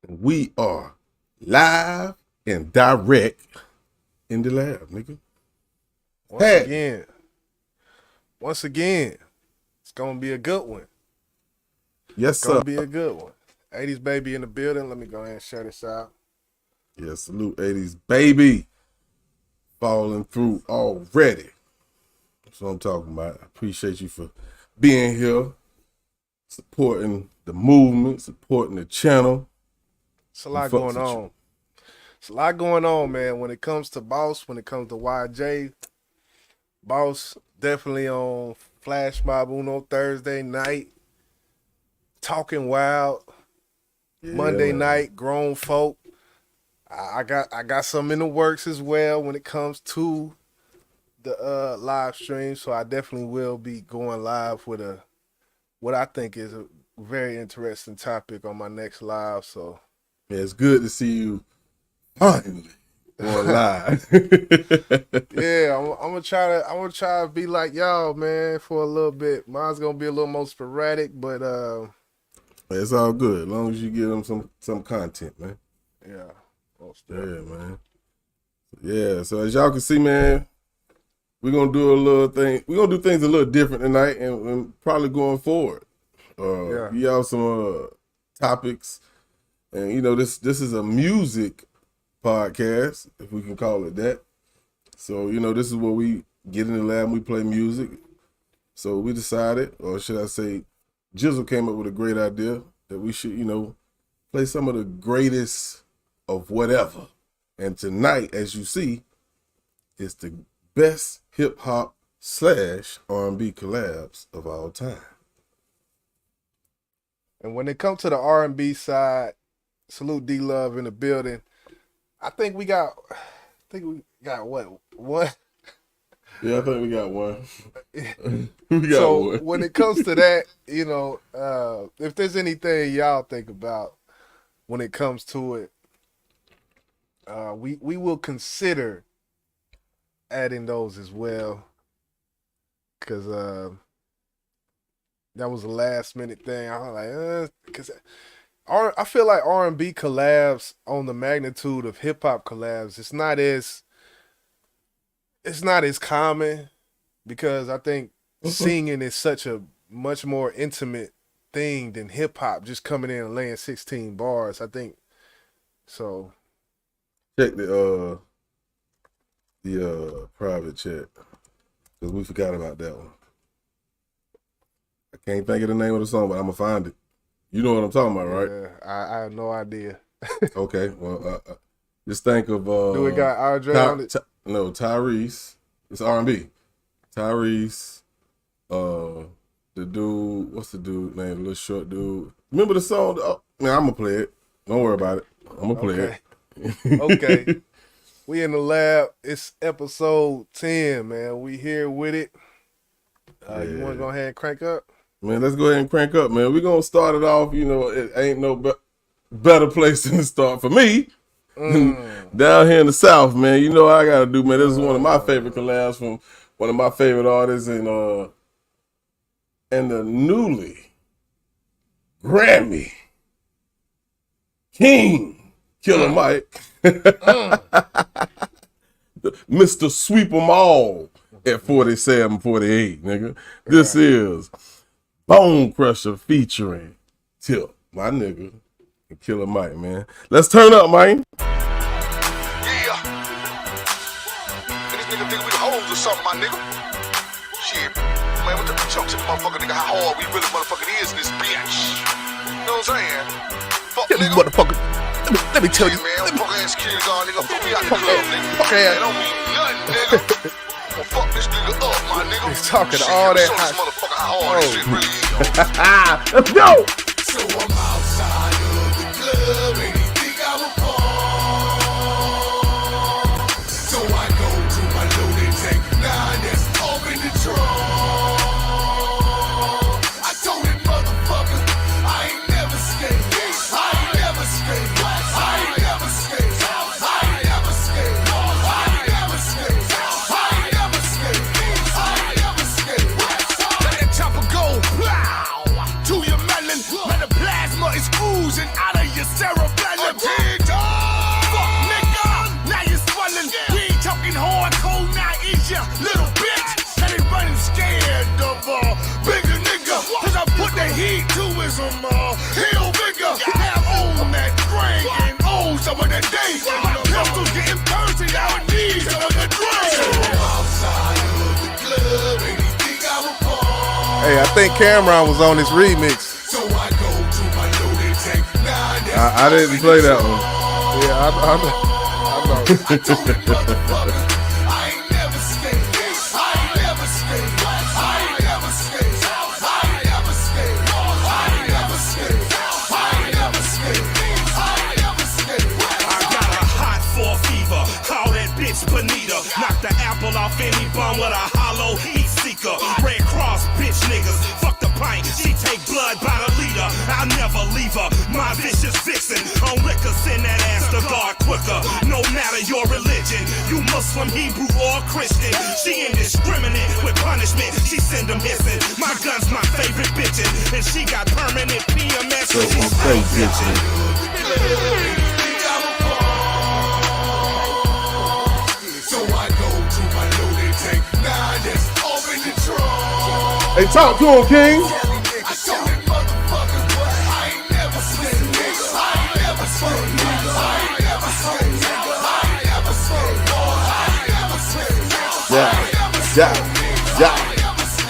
We are live and direct in the lab, nigga. Once again, it's gonna be a good one. Yes, It's sir. gonna be a good one. 80s baby in the building. Let me go ahead and share this out. Yeah, salute 80s baby. Falling through already. That's what I'm talking about. I appreciate you for being here, supporting the movement, supporting the channel. It's a lot going on. It's a lot going on, man. When it comes to Boss, when it comes to YJ, Boss definitely on Flash Mob Uno Thursday night. Talking Wild. Yeah, Monday night, Grown Folk. I got some in the works as well when it comes to the live stream. So I definitely will be going live with what I think is a very interesting topic on my next live. So yeah, it's good to see you finally going live. Yeah, I'm gonna try to be like y'all, man, for a little bit. Mine's gonna be a little more sporadic, but it's all good as long as you give them some content, man. Yeah. Yeah, man. Yeah, so as y'all can see, man, we're gonna do a little thing. We're gonna do things a little different tonight, and probably going forward. Y'all some topics, and you know this is a music podcast, if we can call it that. So you know this is where we get in the lab and we play music. So we decided, or should I say, Jizzle came up with a great idea that we should, play some of the greatest of whatever. And tonight, as you see, is the best hip hop / R&B collabs of all time. And when it comes to the R&B side, salute D Love in the building. I think we got what? What? Yeah, I think we got one. So when it comes to that, if there's anything y'all think about when it comes to it, we will consider adding those as well, because that was a last minute thing. I was like, because I feel like R&B collabs on the magnitude of hip hop collabs, it's not as common, because I think singing is such a much more intimate thing than hip hop, just coming in and laying 16 bars. I think so. Check the private chat, because we forgot about that one. I can't think of the name of the song, but I'm gonna find it. You know what I'm talking about, right? Yeah, I have no idea. Okay, well, just think of do we got Andre on it? No, Tyrese. It's R&B. Tyrese. The dude. What's the dude name? The little short dude. Remember the song? Oh, man, I'm gonna play it. Don't worry about it. I'm gonna play it. Okay. We in the lab. It's episode 10, man. We here with it. You want to go ahead and crank up? Man, let's go ahead and crank up, man. We're going to start it off. It ain't no better place than to start for me. Down here in the South, man. You know what I got to do, man. This is one of my favorite collabs from one of my favorite artists, and the newly Grammy King Killer Mike. Mr. Sweep 'em all at 47, 48, nigga. This is Bone Crusher featuring Tip, my nigga, and Killer Mike, man. Let's turn up, man. Yeah. This nigga think we the hoes or something, my nigga. Shit. Man, what the talk to the motherfucker, nigga, how hard we really motherfucking is in this bitch. You know what I'm saying? Fuck, yeah, nigga. Motherfucker. Let me tell you. Man, punk ass kid, dog, nigga. Fuck me out the club, nigga. Fuck ass. That don't mean nothing, nigga. Well, fuck this nigga up, my nigga. He's talking all that hot. This motherfucker, how hard this shit really is. Let's go. So I'm outside of the club and he think I'm a pawn. So I go to my loaded tank, 9 that's open the trunk. I told him, motherfucker, I ain't never skate. I ain't never skate. I ain't never skate. I ain't never skate. I ain't never skate. I ain't never skate. I ain't never skate. Let that chopper go, plow to your melon. When the plasma is oozing out of your cerebellum. Hey, I think Cameron was on this remix. So I go to my loaded tank. Nah, that's I didn't play that one. Yeah, I know. I told the motherfuckers, I ain't never skate. I ain't never skate. I ain't never skate. I ain't never skate. I ain't never skate. I ain't never skate. I ain't never skate. I got a hot for fever. Call that bitch Bonita. Knock the apple off any bum with a hollow heat seeker. Red Cross bitch niggas. Fuck the pint. She take blood by the liter. I'll never leave her. My vicious vixen. On liquor, send that ass to God quicker. No matter your religion. You Muslim, Hebrew, or Christian. She indiscriminate with punishment. She send them hissing. My gun's my favorite bitchin'. And she got permanent PMS. So she's I'm bitching. So I go to my loaded tank. Nah, that's open the trunk. Hey, talk to him, King. I told them motherfuckers, boy, I ain't never skate, nigga. I ain't never skate, nigga. I ain't never skate, nigga. I ain't never skate, boy. I ain't never skate, nigga.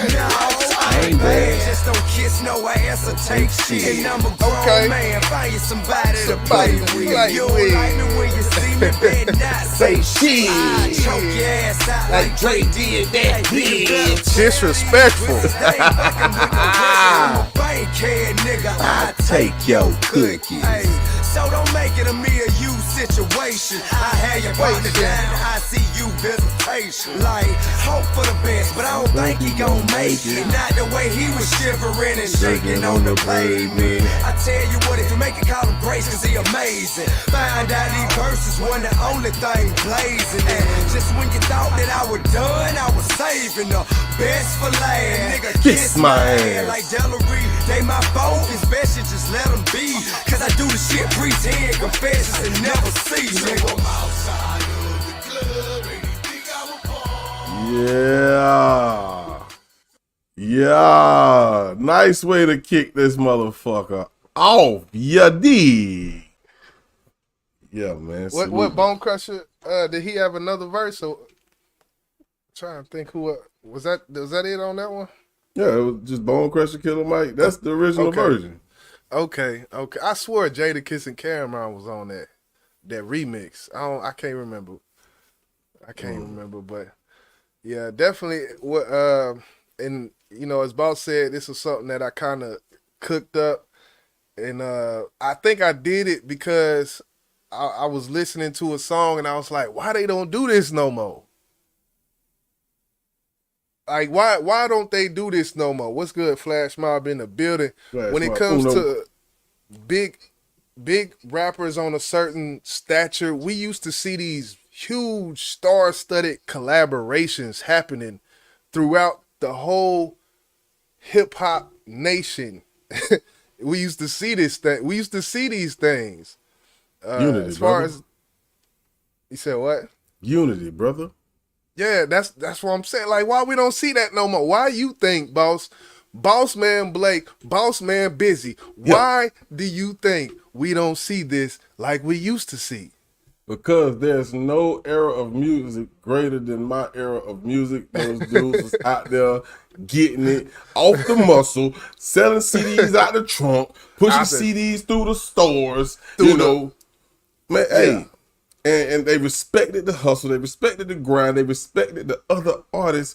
Yeah. I ain't bad, just don't kiss no ass or take shit. And I'm a grown man, find you somebody to play with. You don't like me when you see me, better not say shit. I choke your ass out like Dre did that bitch. Disrespectful. I'm a bankhead nigga, I take your cookies. Hey, so don't make it a me or you situation. I had you partner down, I see you visitation. Like, hope for the best, but I don't think he gon' make it. Not the way he was shivering and shaking on the pavement. I tell you what, if you make it, call him Grace, cause he amazing. Find out these verses wasn't the only thing blazing. And just when you thought that I was done, I was saving the best for last. Nigga, kiss my ass. Like Delary, they my focus, best you just let them be. Cause I do the shit, pretend, confessions, and never see, nigga. I'm outside of the club, and he think I'm a pawn. Yeah. Nice way to kick this motherfucker off. Ya dig. Yeah, man. What Bone Crusher? Did he have another verse? Or trying to think who was that it on that one? Yeah, it was just Bone Crusher Killer Mike. That's the original version. Okay. I swore Jadakiss and Cameron was on that remix. I can't remember. But yeah, definitely. What and you know, as Boss said, this was something that I kind of cooked up, and I think I did it because I was listening to a song and I was like, why they don't do this no more? Like, why don't they do this no more? What's good, Flash Mob in the building? When it comes to big rappers on a certain stature, we used to see these huge star-studded collaborations happening throughout the whole hip-hop nation. We used to see this thing. We used to see these things. Unity, as far brother. as you said, what? Unity, brother. Yeah, that's what I'm saying. Like, why we don't see that no more? Why you think, Boss Man Blake, Boss Man Busy, why do you think we don't see this like we used to see? Because there's no era of music greater than my era of music. Those dudes was out there getting it off the muscle, selling CDs out the trunk, pushing CDs through the stores, man, hey. And they respected the hustle, they respected the grind, they respected the other artists.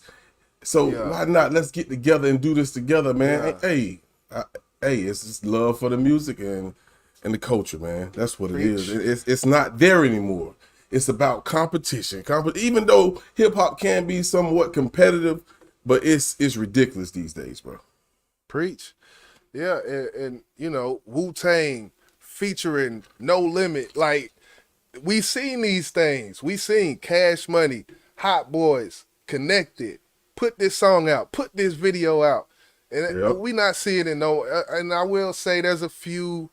So why not? Let's get together and do this together, man. Hey, it's just love for the music and the culture, man. That's what it is. It's not there anymore. It's about competition. Even though hip hop can be somewhat competitive, but it's ridiculous these days, bro. Preach. Yeah, and you know, Wu-Tang featuring No Limit, like. We seen these things. We seen Cash Money, Hot Boys, Connected, put this song out, put this video out. And we not seeing it no, and I will say there's a few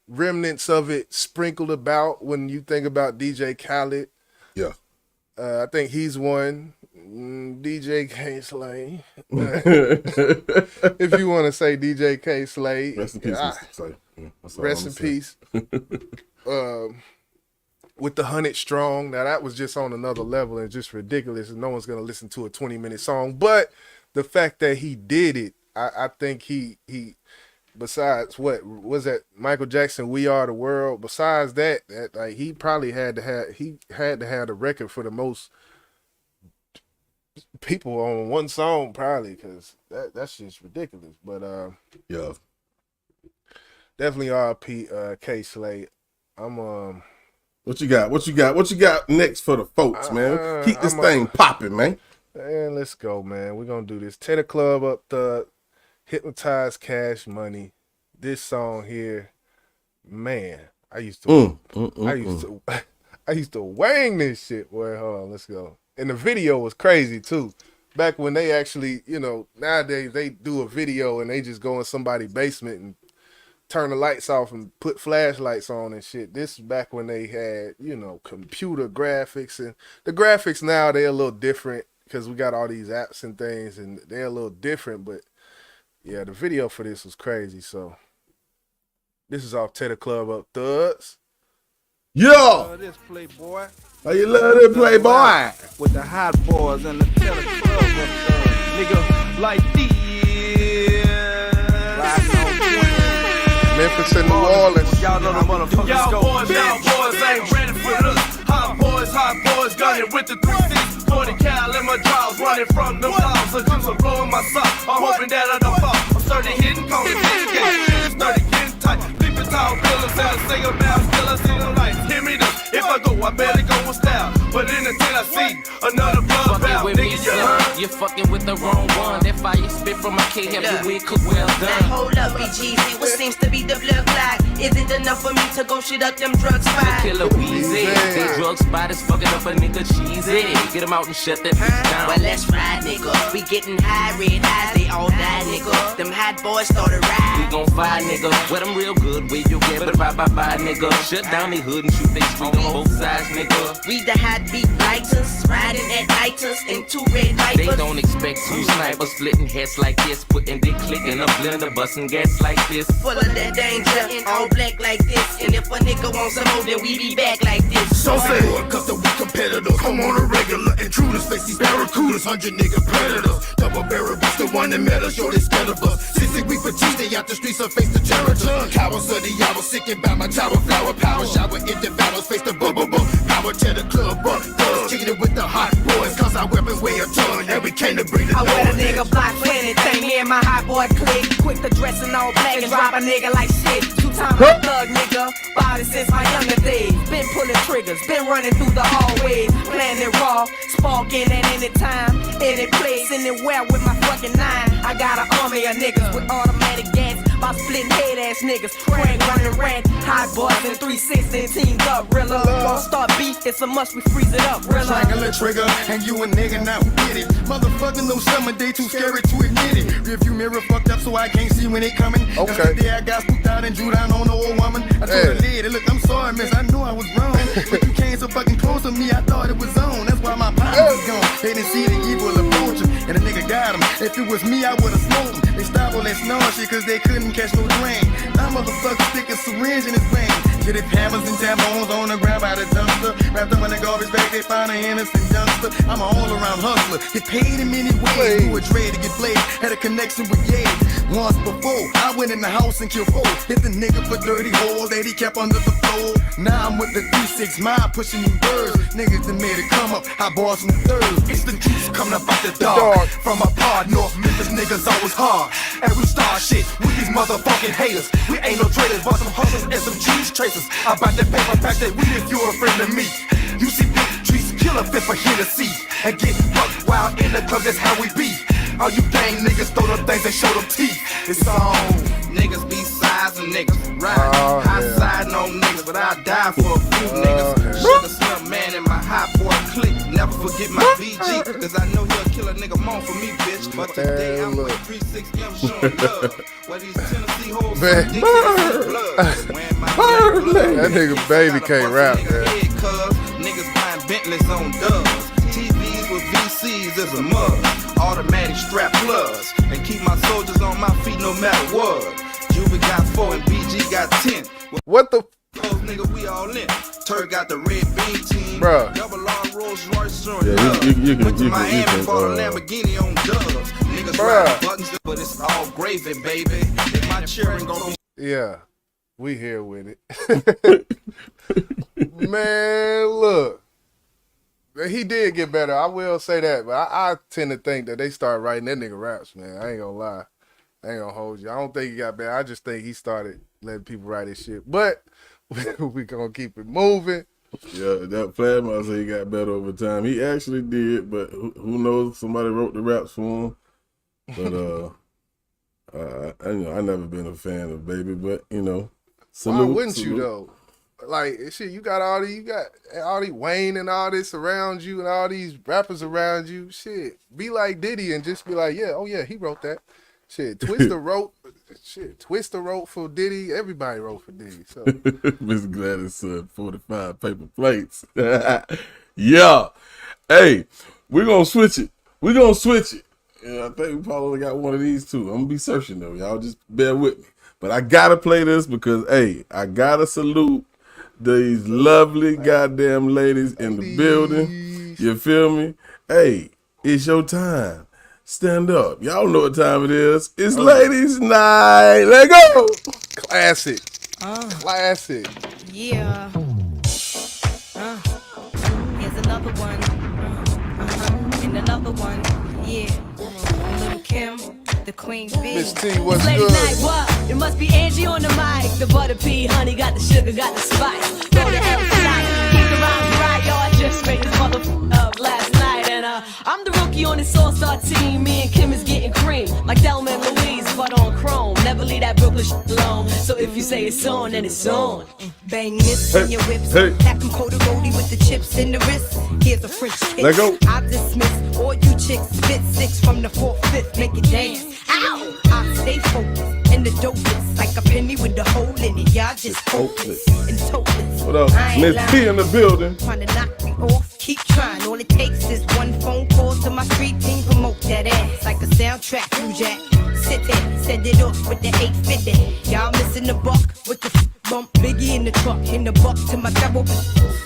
remnants of it sprinkled about when you think about DJ Khaled. Yeah. I think he's one. DJ K Slay. If you want to say DJ K Slay. Rest in peace, Mr. Slay. Rest in peace. With the 100 Strong, now that was just on another level and just ridiculous, and no one's gonna listen to a 20-minute song. But the fact that he did it, I think he besides what was that Michael Jackson, We Are the World. Besides that like he probably had to have the record for the most people on one song, probably, because that's just ridiculous. But yeah, definitely R.P. K Slade. I'm What you got next for the folks, man? Keep this thing popping, man. And let's go, man. We're gonna do this. Tear the Club Up, the Hypnotize, Cash Money. This song here, man. I used to wang this shit. Boy, hold on, let's go. And the video was crazy too. Back when they actually, nowadays they do a video and they just go in somebody's basement and turn the lights off and put flashlights on and shit. This is back when they had, computer graphics, and the graphics now they're a little different because we got all these apps and things and they're a little different, but yeah, the video for this was crazy. So this is off Tear the Club Up, Thugs. Yo! This Playboy. How you love it, Playboy? With the hot boys and the Tear the Club Up, nigga, like these. Memphis and New Orleans. Y'all know the motherfuckers Y'all go. boys ain't ready for this. Hot boys, gunning with the 3-6, 40 cal in my jaws, running from the walls. So juice are blowing my sock. I'm hoping that I don't fall. I'm starting hitting corners, getting started getting tight. People tall buildings and a single down, still I see the lights. Hear me this. If I go, I better go with style. But in the 10 I see another blood bout. Nigga, you heard? You're fucking with the wrong one. That fire spit from my K have you win cook well done. Now hold up, BGZ, what seems to be the blood clot isn't enough for me to go shit up them drug spots. Killer Weezy, the drug spot is fucking up a nigga cheesy. Get him out and shut that bitch down. Well, let's ride, nigga. We getting high, red eyes, they all die, nigga. Them hot boys started ride. We gon' fire, nigga. Wet them real good, where you get, but bye, nigga. Shut down the hood and shoot they street on both sides, nigga. We the hot beat lighters, riding at nighters and 2 red vipers. They don't expect 2 snipers splitting heads like this, putting dick click in a blender, busting gas like this. Full of that danger, all black like this. And if a nigga wants some more, then we be back like this. So say, cause the weak competitors come on a regular. Intruders face these barracudas, 100 nigga predators. Double barrel beats the one that met us, yo, they scared of us. Since we for cheese, they out the streets and face the terror. Cowards of the hour, sick and by my tower, flower power, shower in the battles, face the bubble. Power tear the club up, thugs kicking it with the hot boys. Cause our weapons weigh a ton, and we came to bring the I wear a noise. nigga block for anything, me and my hot boy click. Quick to dress in all black and drop a nigga like shit. 2-time a thug nigga, body since my younger days. Been pulling triggers, been running through the hallways. Playing it raw, sparking at any time, any place, anywhere with my fucking 9. I got an army of niggas with automatic gas, by splitting head ass niggas. Crank running rant, hot boys and 316 teamed up, real Won't start beef, it's a must, we freeze it up, real Triangle trigger, and you a nigga, now who get it? Motherfucking no summer day, too scary to admit it. Review mirror fucked up so I can't see when they coming. Okay. That's the day I got spooked out and drew down on the old woman. I told the lady, look, I'm sorry, miss, I knew I was wrong. But you came so fucking close to me, I thought it was on. That's why my power was gone. They didn't see the evil approach him, and the nigga got him. If it was me, I would've smoked him. They stopped all that snow shit cause they couldn't catch no drain. That motherfucker stick a syringe in his vein. Get it hammers and tampons on the ground by the dumpster. Wrapped up in the garbage bag, they find an innocent youngster. I'm an all-around hustler, get paid in many ways. Do a trade to get played, had a connection with Ye. Once before, I went in the house and killed 4. Hit the nigga for dirty holes that he kept under the floor. Now I'm with the 3-6 mile pushing you birds. Niggas that made it come up, I boss from the third. It's the juice coming up out the dark. From a pod, North Memphis niggas always hard. And we start shit with these motherfucking haters. We ain't no traitors, but some hustlers and some cheese tracers. I bought that paper pack that we if you're a friend of me. You see big trees, kill a fit for here to see. And get bucked wild in the club, that's how we be. All you gang niggas throw them things and show them teeth. It's on. Niggas be sizing niggas, right? High side no niggas, but I die for a few niggas. Sugar Slim man in my hot boy clique. Never forget my BG, cause I know he'll kill a nigga more for me, bitch. But today I'm with 3-6 showing love. What these Tennessee hoes Man. That nigga baby can't rap, man. Niggas buying Bentleys on dubs. TVs with VCs is a must. Automatic strap plus. And keep my soldiers on my feet no matter what. Juvie got 4 and BG got 10. What the? Nigga, we all in. Turk got the red bean team. Bruh. Double R Rolls Royce showing Yeah, love. you can Went to Miami you can for a Lamborghini on dubs. Niggas Bruh. buttons, but it's all gravy, baby. If my children gon' be Yeah, we here with it. Man, look. He did get better. I will say that, but I tend to think that they start writing that nigga raps, man. I ain't gonna lie. I ain't gonna hold you. I don't think he got better. I just think he started letting people write his shit. But we gonna keep it moving. Yeah, that Plasma, I say he got better over time. He actually did, but who knows? Somebody wrote the raps for him. But I never been a fan of Baby, but salute. Why wouldn't you though? Like shit, you got all these Wayne and all this around you, and all these rappers around you. Shit, be like Diddy and just be like, yeah, oh yeah, he wrote that. Shit, Twista wrote for Diddy. Everybody wrote for Diddy. So Miss Gladys said 45 paper plates. Yeah. Hey, we're gonna switch it. Yeah, I think we probably got one of these too. I'm gonna be searching though. Y'all just bear with me. But I gotta play this because I gotta salute these lovely goddamn ladies in the building. You feel me? Hey, it's your time. Stand up. Y'all know what time it is. It's ladies' night. Let go. Classic. Classic. Yeah. Here's another one. And another one. Yeah. Little Kim, the queen bee. Miss T, what's Lady good? night, what? It must be Angie on the mic. The butter pea, honey, got the sugar, got the spice. Roll the hell tonight. Keep the rhymes right, yo. I just made this motherfucker up last night. And I'm the rookie on this all-star team. Me and Kim is getting cream. Like Thelma and Louise, but on chrome. Never leave that Brooklyn shit alone. So if you say it's on, then it's on. Bang this in your whips. Pack them Cody with the chips in the wrist. Here's a French kiss. Let go. I dismiss all you chicks. Spit 6 from the 4th, 5th. Make it dance. Ow! I stay focused. And the dopest. Like a penny with a hole in it. Y'all just hopeless and topless. What up? Miss T in the building. Trying to knock me off. Keep trying. All it takes is one phone call to my street team. Promote that ass like a soundtrack. You jack. Sit there. Send it off with the 850. Y'all missing the buck with the bump. Biggie in the truck. In the buck to my double.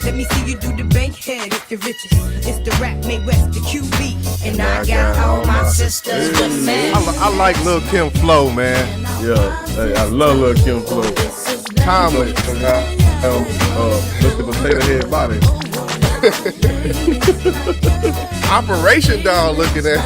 Let me see you do the bank head if you're riches. It's the rap made West, the QB. And I got all my sisters with me. I like Lil Kim flow, man. Yeah, hey, I love Lil Kim flow. Timeless. Mr. Potato Head Body. Operation Dog looking at.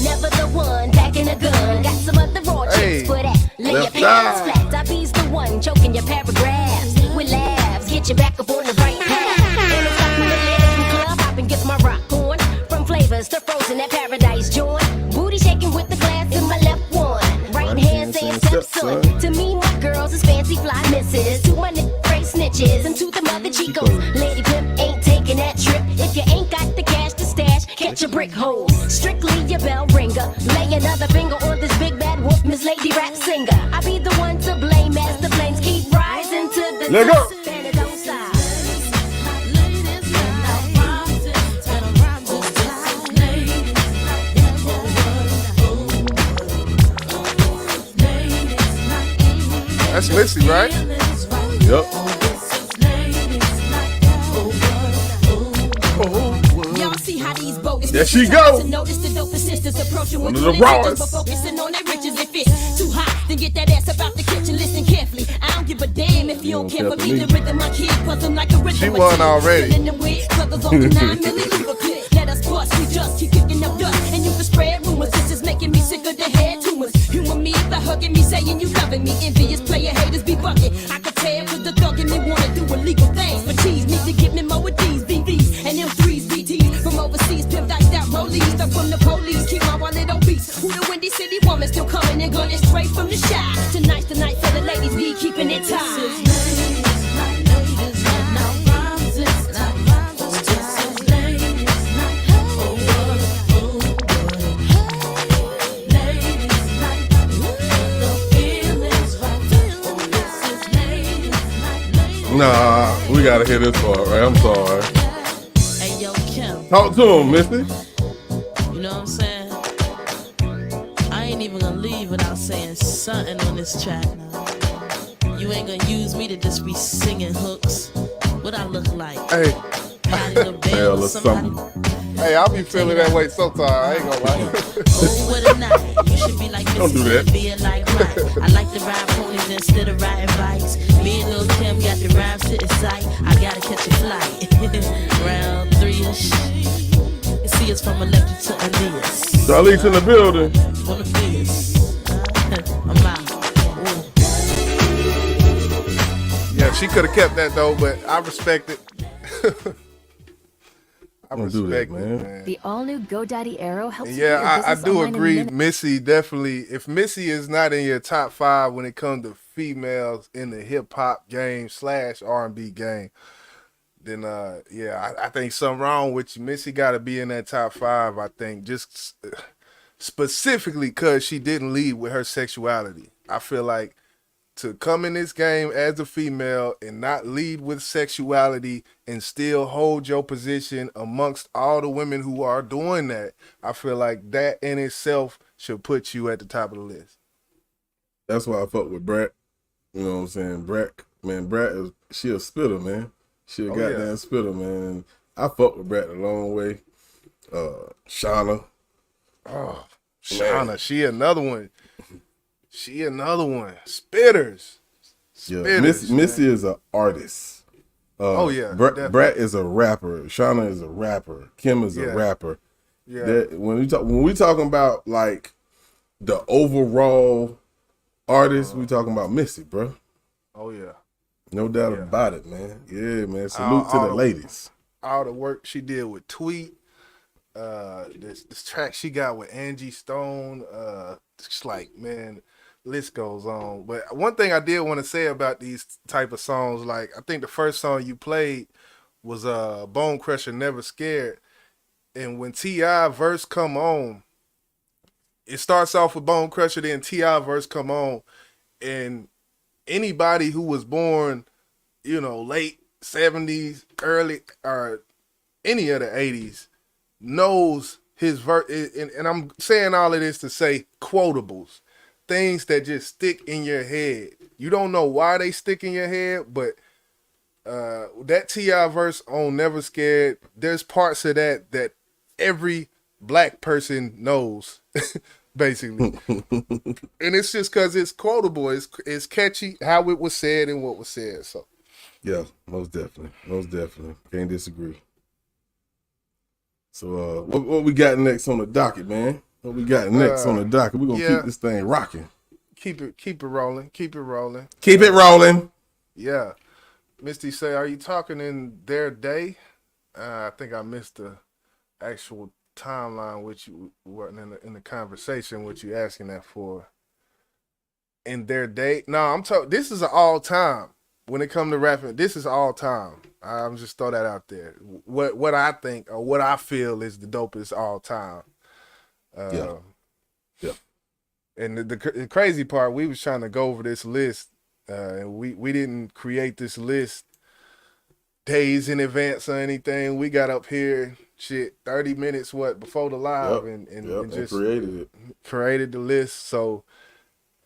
Never the one packing a gun. Got some other raw chicks for that. Lay your pants flat. I be's the one choking your paragraphs. With laughs, get you back up on the right path. And it's like the living club hopping, gets my rock on. From flavors to frozen at paradise joint. Booty shaking with the glass in my left one. Right hand saying stepson. To me, my girls is fancy fly misses. To my great snitches and to the mother chicos. Lady pimp ain't taking that trip. If you ain't got the cash to stash, catch a brick hole. Strictly your bell ringer. Lay another finger on this big bad wolf, Miss Lady Rap Singer. I be the one to blame as the flames keep rising to the Let go. and it don't stop. That's Missy, right? Yep. Y'all see how these bogus There she go. to notice the dopest sisters approaching One with of the 20 bitches, rawest. but focusing on their riches. If it's too hot, then get that ass about the kitchen. Listen carefully. I don't give a damn if you don't care for me. The rhythm my kid puzzle like a rhythm. She won already. In the way, brothers on the 9 milliliter clip. Let us bust, we just keep kicking up dust. And you can spread rumors. This is making me sick of the head tumors. Humor me by hugging me, saying you loving me. Envious player haters be bugging. I could tell with the thug in me wanna do illegal things. But cheese need to give me more with these BBs and them 3s BTs from overseas. Pimped out rollies, stuck from the police. Keep my wallet obese. Who the Windy City woman still coming and gunning straight from the shop. Tonight's the night for the ladies, be keeping it tight. Nah, we gotta hear this part, right? I'm sorry. Hey, yo, Kim. Talk to him, Misty. You know what I'm saying? I ain't even gonna leave without saying something on this track now. You ain't gonna use me to just be singing hooks. What I look like? Hey, Bell or something. Hey, I'll be feeling that way sometimes. I ain't gonna lie. Oh, what a night. You should be like Don't do that. Being like Mike. I like to ride ponies instead of riding bikes. Me and Lil Kim got the rhymes to the sight. I gotta catch a flight. Round 3-ish. You see us from electric to Aeneas. Charlie's in the building. From the Venus. I'm out. Yeah, she could have kept that though, but I respect it. I respect it, man. The all-new GoDaddy Arrow helps you Yeah, get your I business do online in agree. minutes. Missy definitely. If Missy is not in your top 5 when it comes to females in the hip hop game / R&B game, then yeah, I think something wrong with you. Missy got to be in that top 5. I think just specifically because she didn't lead with her sexuality. I feel like to come in this game as a female and not lead with sexuality and still hold your position amongst all the women who are doing that, I feel like that in itself should put you at the top of the list. That's why I fuck with Brat. You know what I'm saying? Brat is she a spitter, man. She a goddamn spitter, man. And I fuck with Brat a long way. Shauna. Oh, Shauna, she another one. Spitters. Yeah, Missy is an artist. Brat is a rapper. Shauna is a rapper. Kim is a rapper. Yeah. When we talking about like the overall artist, we talking about Missy, bro. Oh yeah. No doubt about it, man. Yeah, man. Salute to the ladies. All the work she did with Tweet. This track she got with Angie Stone. It's like, man, list goes on. But one thing I did want to say about these type of songs, like I think the first song you played was Bone Crusher, Never Scared. And when T.I. verse come on, it starts off with Bone Crusher, then T.I. verse come on, and anybody who was born, late 70s, early, or any of the 80s knows his verse. And I'm saying all of this to say quotables. Things that just stick in your head. You don't know why they stick in your head, but that T.I. verse on Never Scared, there's parts of that every black person knows, basically. And it's just because it's quotable. It's catchy how it was said and what was said. So, yeah, most definitely. Can't disagree. So, what we got next on the docket, man? What we got next on the docket? We're gonna keep this thing rocking. Keep it rolling. Keep it rolling. Keep it rolling. Yeah. Misty say, are you talking in their day? I think I missed the actual timeline which you weren't in the conversation, what you asking that for. In their day? No, I'm talking, this is an all time. When it comes to rapping, this is all time. I'm just throw that out there. What I think or what I feel is the dopest all time. Yeah. And the crazy part, we was trying to go over this list, and we didn't create this list days in advance or anything. We got up here, 30 minutes before the live, and just created the list. So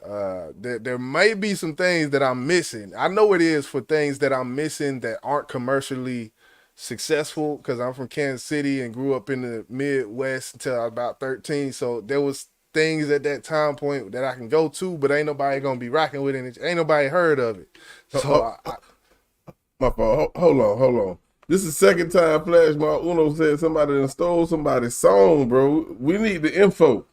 there may be some things that I'm missing. I know it is for things that I'm missing that aren't commercially successful, because I'm from Kansas City and grew up in the Midwest until I was about 13. So there was things at that time point that I can go to, but ain't nobody gonna be rocking with it. Ain't nobody heard of it. So my fault. Hold on. This is the second time Flash Mob Uno said somebody done stole somebody's song, bro. We need the info.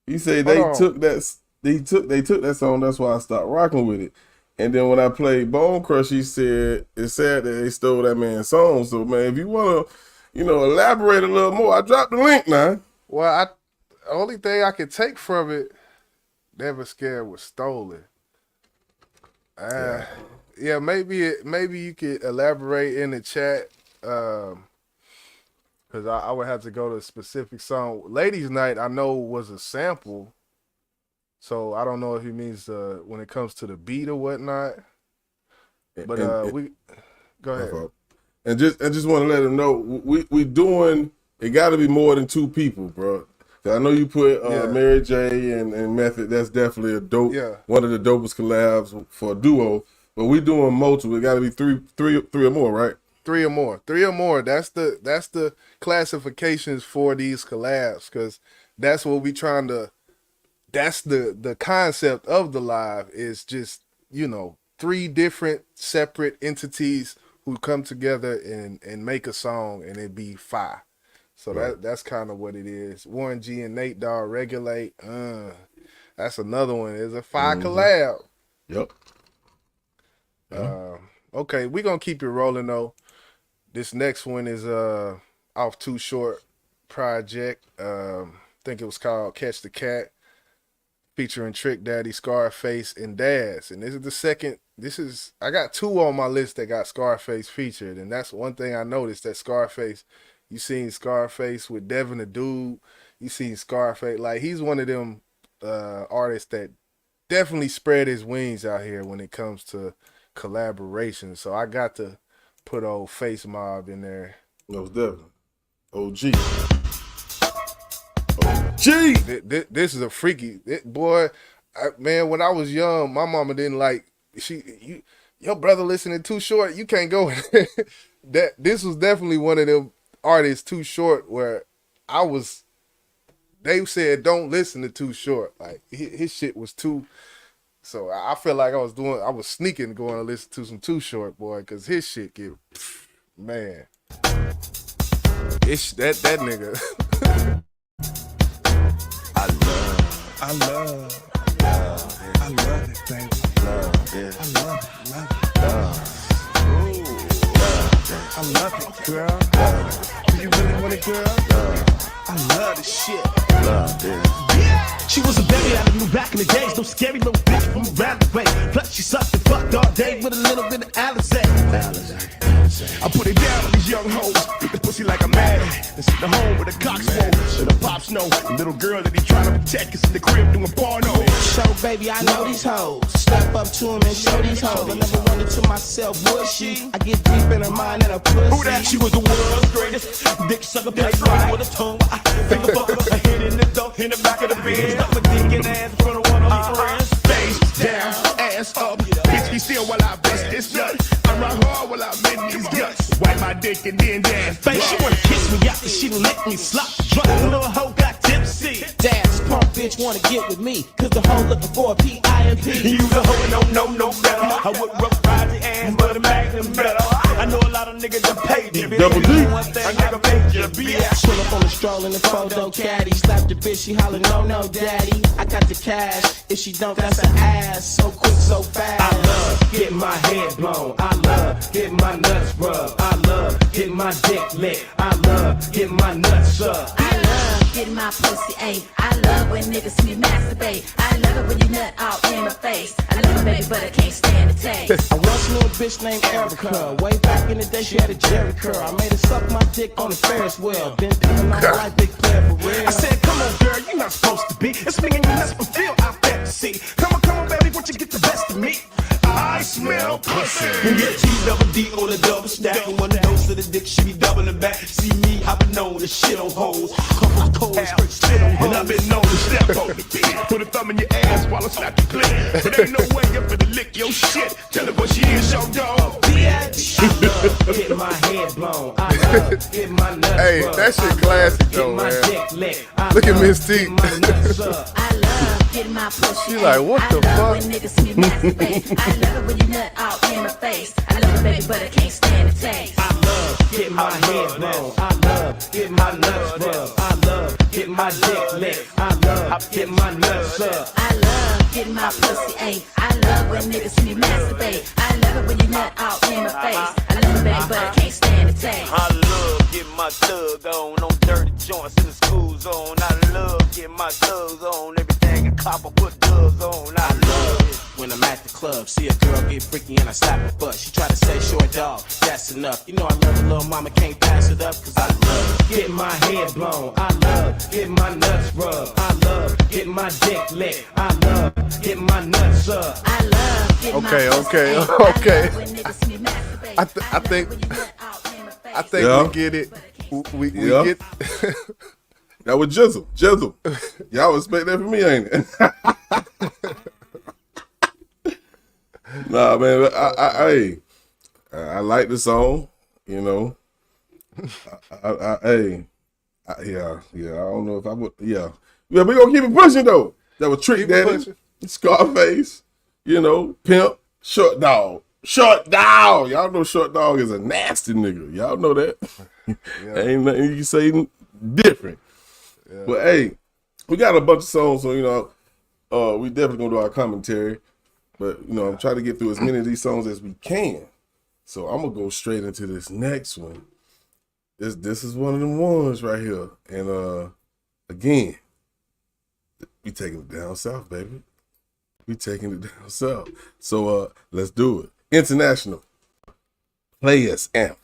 He said they took that song. That's why I stopped rocking with it. And then when I played Bone Crush, he said it's sad that they stole that man's song. So man, if you wanna, elaborate a little more, I dropped the link now. Well, the only thing I could take from it, Never Scared was stolen. Yeah, maybe you could elaborate in the chat, because I would have to go to a specific song. Ladies Night, I know was a sample, so I don't know if he means when it comes to the beat or whatnot. But we go ahead. And just want to let him know we doing. It got to be more than 2 people, bro. I know you put Mary J and Method. That's definitely a dope. Yeah. One of the dopest collabs for a duo. But we doing multiple. It got to be three or more, right? 3 or more. 3 or more. That's the classifications for these collabs, because that's what we trying to. That's the concept of the live is just 3 different separate entities who come together and make a song and it be fire. So that's kind of what it is. Warren G and Nate Dogg, Regulate. That's another one. It's a fire collab. Yep. Okay, we're gonna keep it rolling though. This next one is off Too Short project. I think it was called Catch the Cat, featuring Trick Daddy, Scarface, and Daz. And this is the second. I got 2 on my list that got Scarface featured, and that's one thing I noticed, that Scarface. You seen Scarface with Devin the Dude. You seen Scarface, like he's one of them artists that definitely spread his wings out here when it comes to collaboration. So I got to put old Face Mob in there. Most definitely. OG. OG. This is a freaky boy. Man, when I was young, my mama didn't like your brother listening Too Short. You can't go. This was definitely one of them artists, Too Short, where they said don't listen to Too Short. Like his shit was too. So I feel like I was sneaking going to listen to some Too Short, boy, because his shit get, man. It's that nigga. I love it, baby. Love it. I love it. I love it, girl. Do you really want it, girl? I love this shit. Love this. She was a baby out of new back in the days. No scary little bitch from around the way. Plus she sucked and fucked all day with a little bit of Alizé. I put it down on these young hoes. Beat the pussy like a man. And sit the home with a cock swole. So the pops know. The little girl that he trying to protect is in the crib doing porno. So baby, I know these hoes. Step up to him and show these hoes. I never wondered to myself, would she? I get deep in her mind and her pussy. Who that? She was the world's greatest dick sucker, place right with a tongue. Finger fucker, a hit in the door, in the back of the bed. Stuff a dick in the ass in front of one of my friends. Face down, ass up. Bitch, be still while I bust this nut. I run hard while I'm in these guts. Wipe my dick and then dance. Face, she wanna kiss me after she done let me slap. Drunk, the little hoe got tipsy. Dance, punk bitch wanna get with me. Cause the hoe looking for a PIMP. You the hoe and don't know no better. I would rough ride the ass, but a magnum better. I know a lot of niggas that paid me. Double D. One thing I can make you be at. Pull up on the stroll in the photo caddy. Slap the bitch, she holler, no, daddy. I got the cash. If she don't, that's an ass. So quick, so fast. I love getting my head blown. I love getting my nuts rubbed. I love getting my dick lit. I love getting my nuts up. I love getting my pussy ate. I love when niggas see me masturbate. I love it when you nut all in my face. I love it, baby, but I can't stand the taste. I once knew a bitch named Erica. Way back in the day, she had a Jerry curl. I made her suck my dick on the Ferris wheel. Been picking on like big player for real. I said, come on, girl, you're not supposed to be. It's me and you, let's feel out there to see. Come on, baby, won't you get the best of me? I smell pussy. And get T-double-D on the double stack. And one dose of the dick, she be doubling back. See me hopping on the shit on hoes. Couple cold straight spit on hoes. And I've been known to step on the dick. Put a thumb in your ass while I slap your clit. But ain't no way I'm finna lick your shit. Tell her what she is, your dog. Bitch, I love getting my head blown. I love getting my nuts Hey, rubbed. that shit I love classic getting though, my man. dick lit. I Look at love Miss T. getting my nuts up. I love getting my pussy She like, what ate. the I love fuck? when niggas see me masturbate. I love it when you nut all in my face. I love it, baby, but I can't stand the taste. I love getting my head blown. I love getting my nuts rubbed. I love getting my dick lit. I love getting my nuts up. I love getting my pussy ate. I love when niggas see me masturbate. I love it when you nut all in my face. I love it, baby, but I can't stand the taste. I love getting my thug on dirty joints in the school zone. I love getting my thugs on everything a copper put dubs on. I love it. When I'm at the club, see a girl get freaky and I slap her butt. She try to say short dog, that's enough. You know I love her, little mama can't pass it up. Cause I love Getting my head blown. I love getting my nuts rubbed. I love getting my dick lit. I love getting my nuts up. I love getting my Okay, pussy okay, ate. okay. I love when niggas see me masturbate. I think when you nut all in my face. I think Yeah. we get it. We Yeah. get. That was Jizzle. Y'all respect that from me, ain't it? Nah, man. I like the song. You know, I don't know if I would. Yeah, we gonna keep it pushing though. That was Trick Daddy, Scarface. You know, Pimp, Short Dog. Y'all know Short Dog is a nasty nigga. Y'all know that. Ain't nothing you can say different. Yeah. But hey, we got a bunch of songs, so you know, we definitely gonna do our commentary. But you know, I'm trying to get through as many of these songs as we can. So I'm gonna go straight into this next one. This is one of them ones right here. And again, we taking it down south, baby. We taking it down south. So let's do it. International Players Anthem.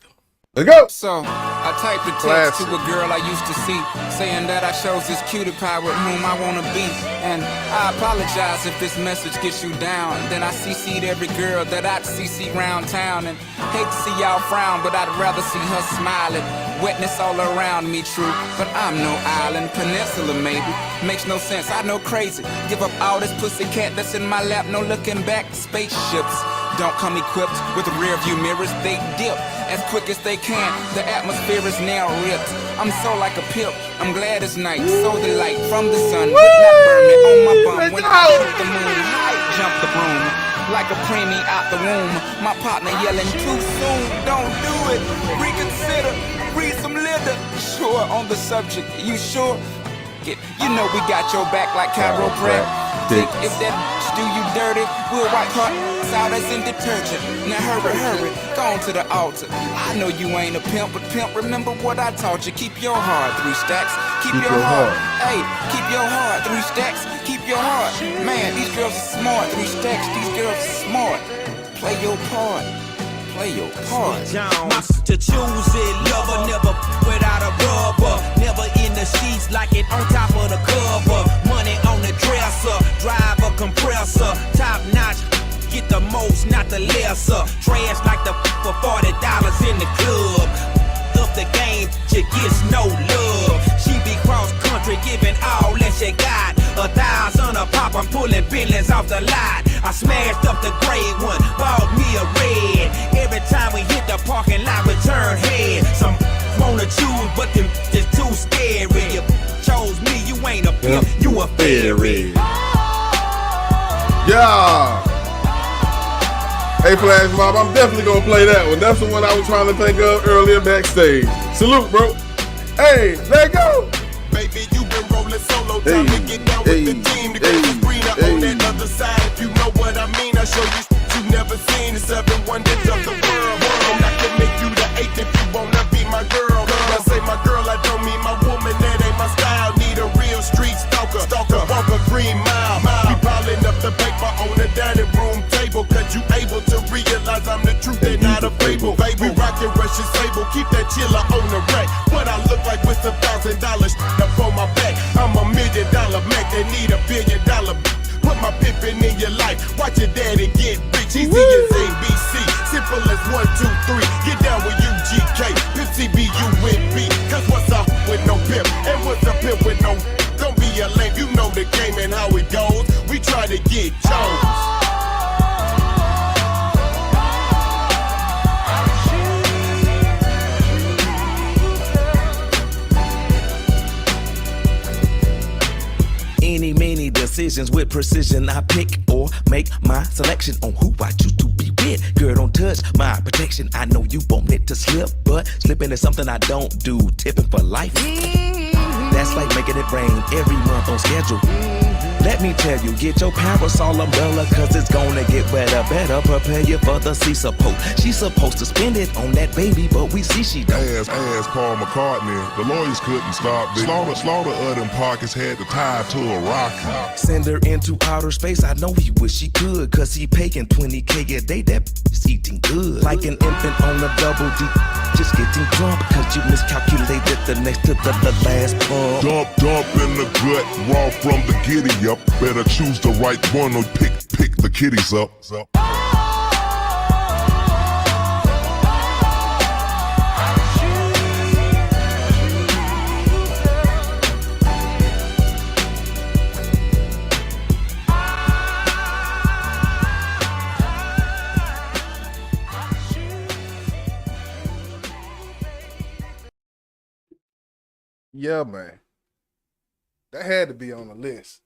Let's go. So I typed a text to a girl I used to see, saying that I chose this cutie pie with whom I wanna be. And I apologize if this message gets you down. Then I CC'd every girl that I'd CC round town. And hate to see y'all frown, but I'd rather see her smiling. Wetness all around me, true, but I'm no island, peninsula maybe. Makes no sense, I know crazy. Give up all this pussy cat that's in my lap, no looking back. Spaceships don't come equipped with rear view mirrors, they dip as quick as they can. The atmosphere is now ripped. I'm so like a pimp, I'm glad it's night. So the light from the sun would not burn me on my bum. When I shoot the moon, I jump the broom like a preemie out the womb. My partner yelling too soon, don't do it. Reconsider, read some litter. Sure on the subject, you sure? You know we got your back like chiropractic. If that do you dirty, we'll wipe her out as in detergent. Now hurry, go on to the altar. I know you ain't a pimp, but pimp, remember what I taught you. Keep your heart, 3 stacks. Keep your heart. Hey, keep your heart, 3 stacks. Keep your heart. Man, these girls are smart, 3 stacks. These girls are smart. Play your part. Play your part. To choose it, lover, never without a rubber. Never in the sheets, like it on top of the cover. Money on the dresser, drive a compressor. Top notch, get the most, not the lesser. Trash like the for $40 in the club. Up the game, she gets no love. She be cross country, giving all that she got. 1,000 a pop, I'm pulling billions off the lot. I smashed up the gray one, bought me a red. Every time we hit the parking lot, we turn head. Some wanna choose, but them just too scary. You chose me, you ain't a pimp, you a fairy. Yeah. Hey, Flash Mob, I'm definitely gonna play that one. That's the one I was trying to think of earlier backstage. Salute, bro. Hey, let go. Baby, you been rolling solo. Time to get down with the team. The greatest breeder on that other side. If you know what I mean, I show you you've never seen. The 7 wonders of the world. And I can make you the 8th if you wanna be my girl. When I say my girl, I don't mean my woman. That ain't my style. Need a real street stalker. Walk a green mile. We piling up the paper on the dining room table. Cause you able to realize I'm the truth and not a fable. Baby, rockin' Russian sable. Keep that chiller on the rack. What I look like with some $1,000 up on my back. I'm a $1 million Mac that need $1 billion. Put my pimpin' in your life. Watch your daddy get rich. Easy as ABC. Simple as 1, 2, 3. Get down with UGK. Pimp CBU with B. Cause what's up with no pimp? And what's a pimp with no? Don't be a lame. You know the game and how it goes. We try to get Jones. Many decisions with precision. I pick or make my selection on who I choose to be with. Girl, don't touch my protection. I know you want it to slip, but slipping is something I don't do. Tipping for life. That's like making it rain every month on schedule. Let me tell you, get your parasol umbrella, cause it's gonna get wetter. Better prepare you for the sea support. She's supposed to spend it on that baby, but we see she don't. As Paul McCartney, the lawyers couldn't stop this. Slaughter of them pockets had to tie to a rocket. Send her into outer space, I know he wish he could, cause he paying $20K a day, that is eating good. Like an infant on a double D, just getting drunk, cause you miscalculated the next to the last pump. Dump in the gut, raw from the giddy up. Better choose the right one or pick the kitties up. Yeah, man. That had to be on the list.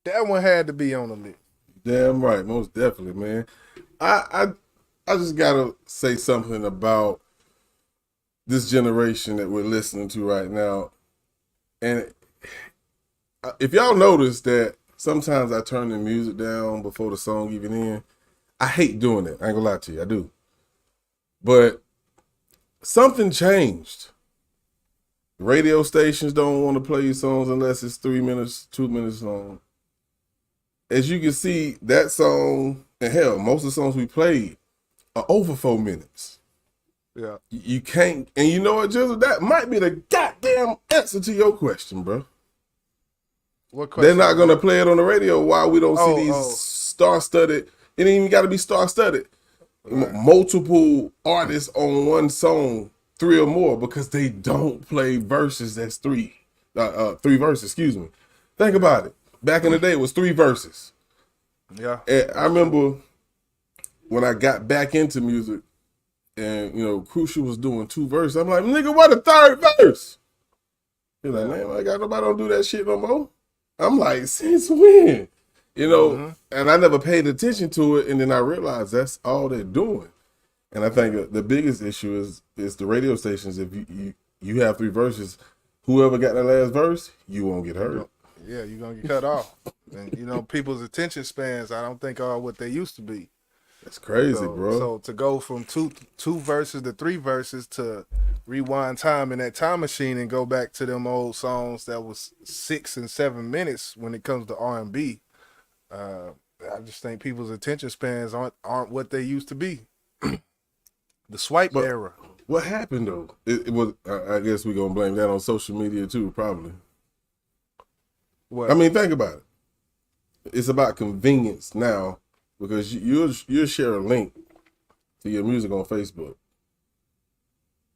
That one had to be on the list. Damn right, most definitely, man. I just gotta say something about this generation that we're listening to right now. And if y'all notice that sometimes I turn the music down before the song even in, I hate doing it. I ain't gonna lie to you, I do. But something changed. Radio stations don't want to play your songs unless it's 3 minutes, 2 minutes long. As you can see, that song, and hell, most of the songs we played are over 4 minutes. Yeah. You can't, and you know what, Jizzle? That might be the goddamn answer to your question, bro. What question? They're not going to play it on the radio. Why we don't see these star-studded, it ain't even got to be star-studded. Right. Multiple artists on one song, 3 or more, because they don't play verses that's 3 verses, excuse me. Think about it. Back in the day, it was 3 verses. Yeah. And I remember when I got back into music and, you know, Crucial was doing 2 verses. I'm like, nigga, what a 3rd verse? He's like, man, I got nobody don't do that shit no more. I'm like, since when? You know, and I never paid attention to it. And then I realized that's all they're doing. And I think the biggest issue is the radio stations. If you have 3 verses, whoever got that last verse, you won't get heard. Yeah, you're going to get cut off. And, you know, people's attention spans, I don't think, are what they used to be. That's crazy, bro. So to go from two verses to 3 verses to rewind time in that time machine and go back to them old songs that was 6 and 7 minutes when it comes to R&B, I just think people's attention spans aren't what they used to be. The swipe era. What happened, though? It was, I guess we're going to blame that on social media, too, probably. What? I mean, think about it. It's about convenience now because you'll share a link to your music on Facebook.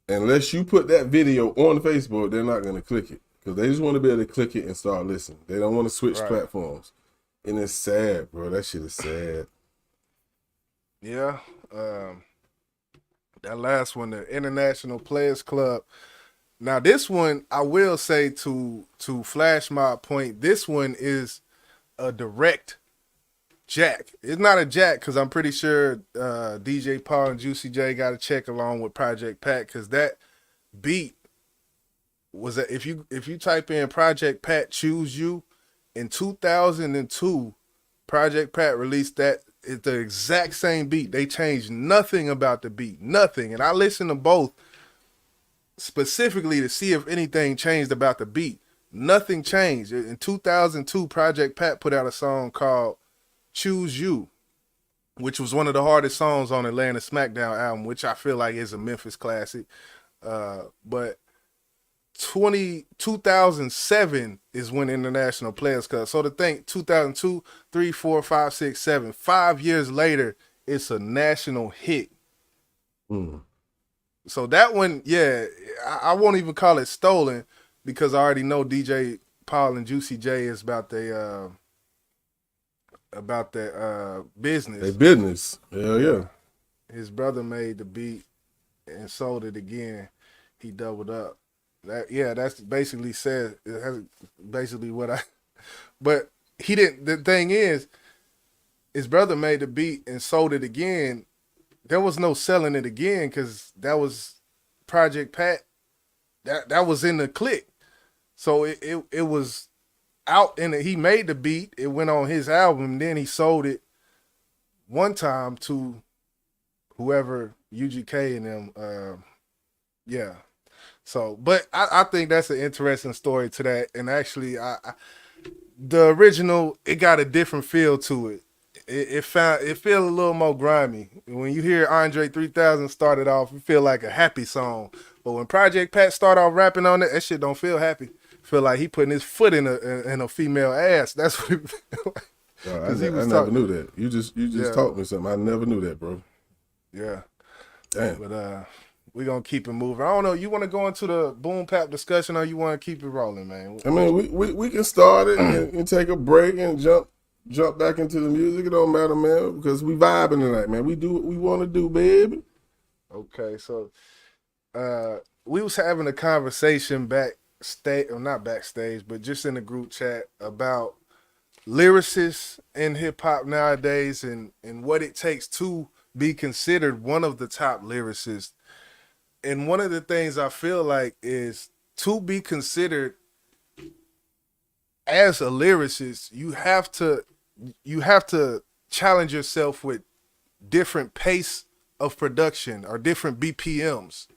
Unless you put that video on Facebook, they're not going to click it because they just want to be able to click it and start listening. They don't want to switch platforms. And it's sad, bro. That shit is sad. Yeah. That last one, the International Players Club. Now, this one, I will say to Flash Mob point, this one is a direct jack. It's not a jack because I'm pretty sure DJ Paul and Juicy J got a check along with Project Pat because that beat was that if you type in Project Pat Choose You in 2002, Project Pat released that. It's the exact same beat. They changed nothing about the beat, nothing. And I listened to both specifically to see if anything changed about the beat. Nothing changed. In 2002, Project Pat put out a song called Choose You, which was one of the hardest songs on Atlanta SmackDown album, which I feel like is a Memphis classic. But 2007 is when International Players Club. So to think 2002, 3, 4, 5, 6, 7, 5 years later, it's a national hit. So that one, yeah, I won't even call it stolen because I already know DJ Paul and Juicy J is about their business. They business. Hell yeah. His brother made the beat and sold it again. He doubled up. That's basically said. That's basically what I. But he didn't. The thing is, his brother made the beat and sold it again. There was no selling it again because that was Project Pat. That was in the click, so it was out and he made the beat. It went on his album. And then he sold it one time to whoever UGK and them. Yeah. So, but I think that's an interesting story to that. And actually, the original, it got a different feel to it. It felt a little more grimy. When you hear Andre 3000 started off, it feel like a happy song. But when Project Pat start off rapping on it, that shit don't feel happy. Feel like he putting his foot in a female ass. That's what it feel like. I never knew that. You just taught me something. I never knew that, bro. Yeah. Damn. But we're going to keep it moving. I don't know. You want to go into the boom pap discussion or you want to keep it rolling, man? I mean, we can start it and take a break and jump back into the music. It don't matter, man, because we vibing tonight, man. We do what we want to do, baby. Okay, so we was having a conversation backstage, or not backstage, but just in the group chat about lyricists in hip hop nowadays and what it takes to be considered one of the top lyricists. And one of the things I feel like is to be considered as a lyricist, you have to challenge yourself with different pace of production or different BPMs,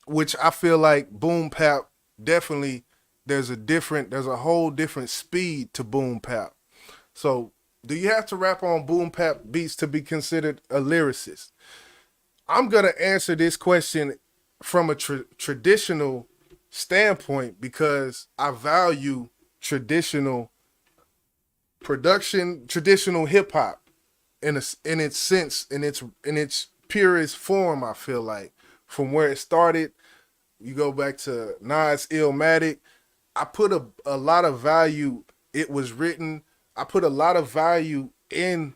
which I feel like boom bap definitely there's a whole different speed to boom bap. So do you have to rap on boom bap beats to be considered a lyricist? I'm gonna answer this question from a traditional standpoint because I value traditional production, traditional hip hop in its sense, in its purest form. I feel like from where it started, you go back to Nas Illmatic. I put a lot of value. It was written. I put a lot of value in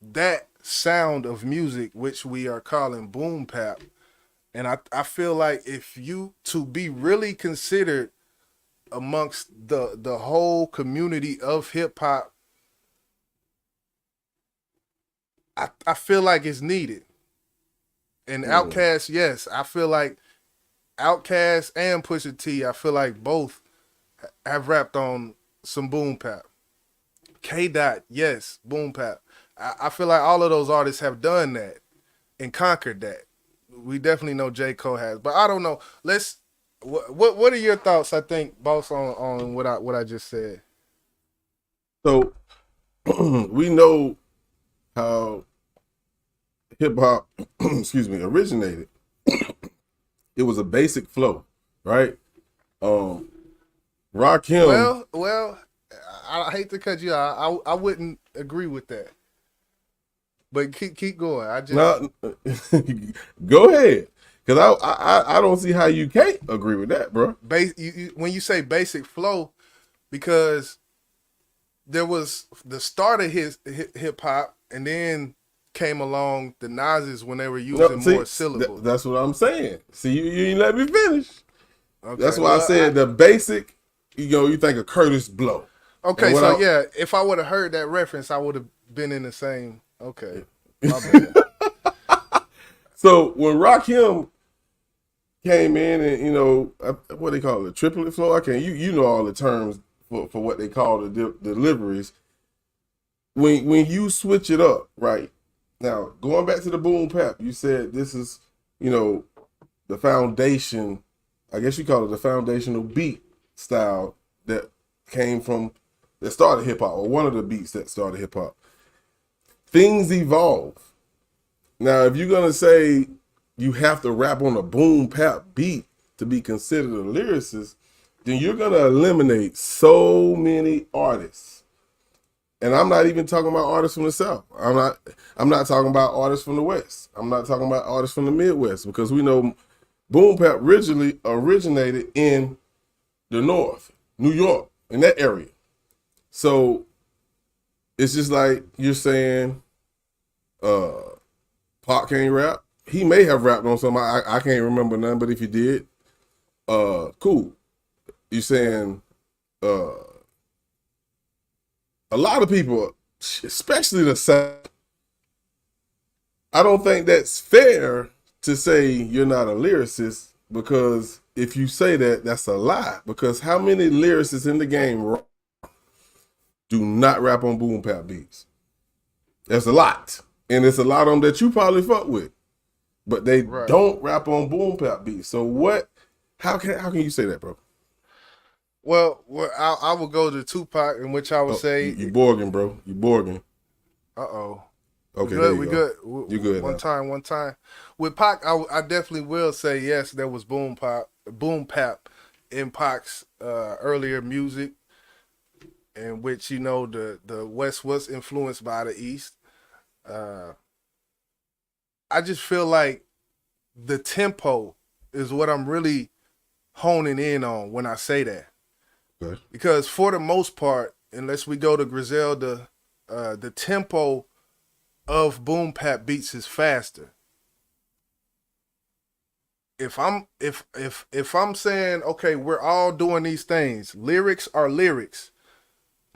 that sound of music, which we are calling boom bap. And I feel like if you to be really considered amongst the whole community of hip hop, I feel like it's needed. And Outkast, yes, I feel like Outkast and Pusha T, I feel like both have rapped on some boom bap. K Dot, yes, boom bap. I feel like all of those artists have done that and conquered that. We definitely know J. Cole has, but I don't know. What are your thoughts? I think, boss, on what I just said. So we know how hip hop, excuse me, originated. It was a basic flow, right? Rakim. Well, I hate to cut you out. I wouldn't agree with that. But keep going. Go ahead, because I don't see how you can't agree with that, bro. When you say basic flow, because there was the start of his hip hop, and then came along the Nas's when they were using more syllables. That's what I'm saying. See, you ain't let me finish. Okay. That's why I said the basic. You think of Curtis Blow. Okay, so yeah, if I would have heard that reference, I would have been in the same. Okay, my bad. So when Rakim came in, and what they call it, triplet flow. I can't. You know all the terms for what they call the deliveries. When you switch it up, right now, going back to the boom bap, you said this is the foundation. I guess you call it the foundational beat style that started hip hop, or one of the beats that started hip hop. Things evolve. Now, if you're gonna say you have to rap on a boom bap beat to be considered a lyricist, then you're gonna eliminate so many artists. And I'm not even talking about artists from the South. I'm not talking about artists from the West. I'm not talking about artists from the Midwest, because we know boom bap originally originated in the North, New York, in that area. So it's just like you're saying, Pac can't rap. He may have rapped on something. I can't remember none, but if he did, cool. You're saying a lot of people, especially the South, I don't think that's fair to say you're not a lyricist, because if you say that, that's a lie. Because how many lyricists in the game do not rap on boom bap beats? There's a lot. And it's a lot of them that you probably fuck with, but they don't rap on boom bap beats. So how can you say that, bro? Well, I will go to Tupac, in which I would say you Borgin, bro. You Borgin. Uh-oh. Okay, we good. You good? One time. With Pac, I definitely will say yes. There was boom bap in Pac's earlier music, in which the West was influenced by the East. I just feel like the tempo is what I'm really honing in on when I say that. Okay. Because for the most part, unless we go to Griselda, the tempo of boom bap beats is faster. if I'm saying, okay, we're all doing these things, lyrics are lyrics.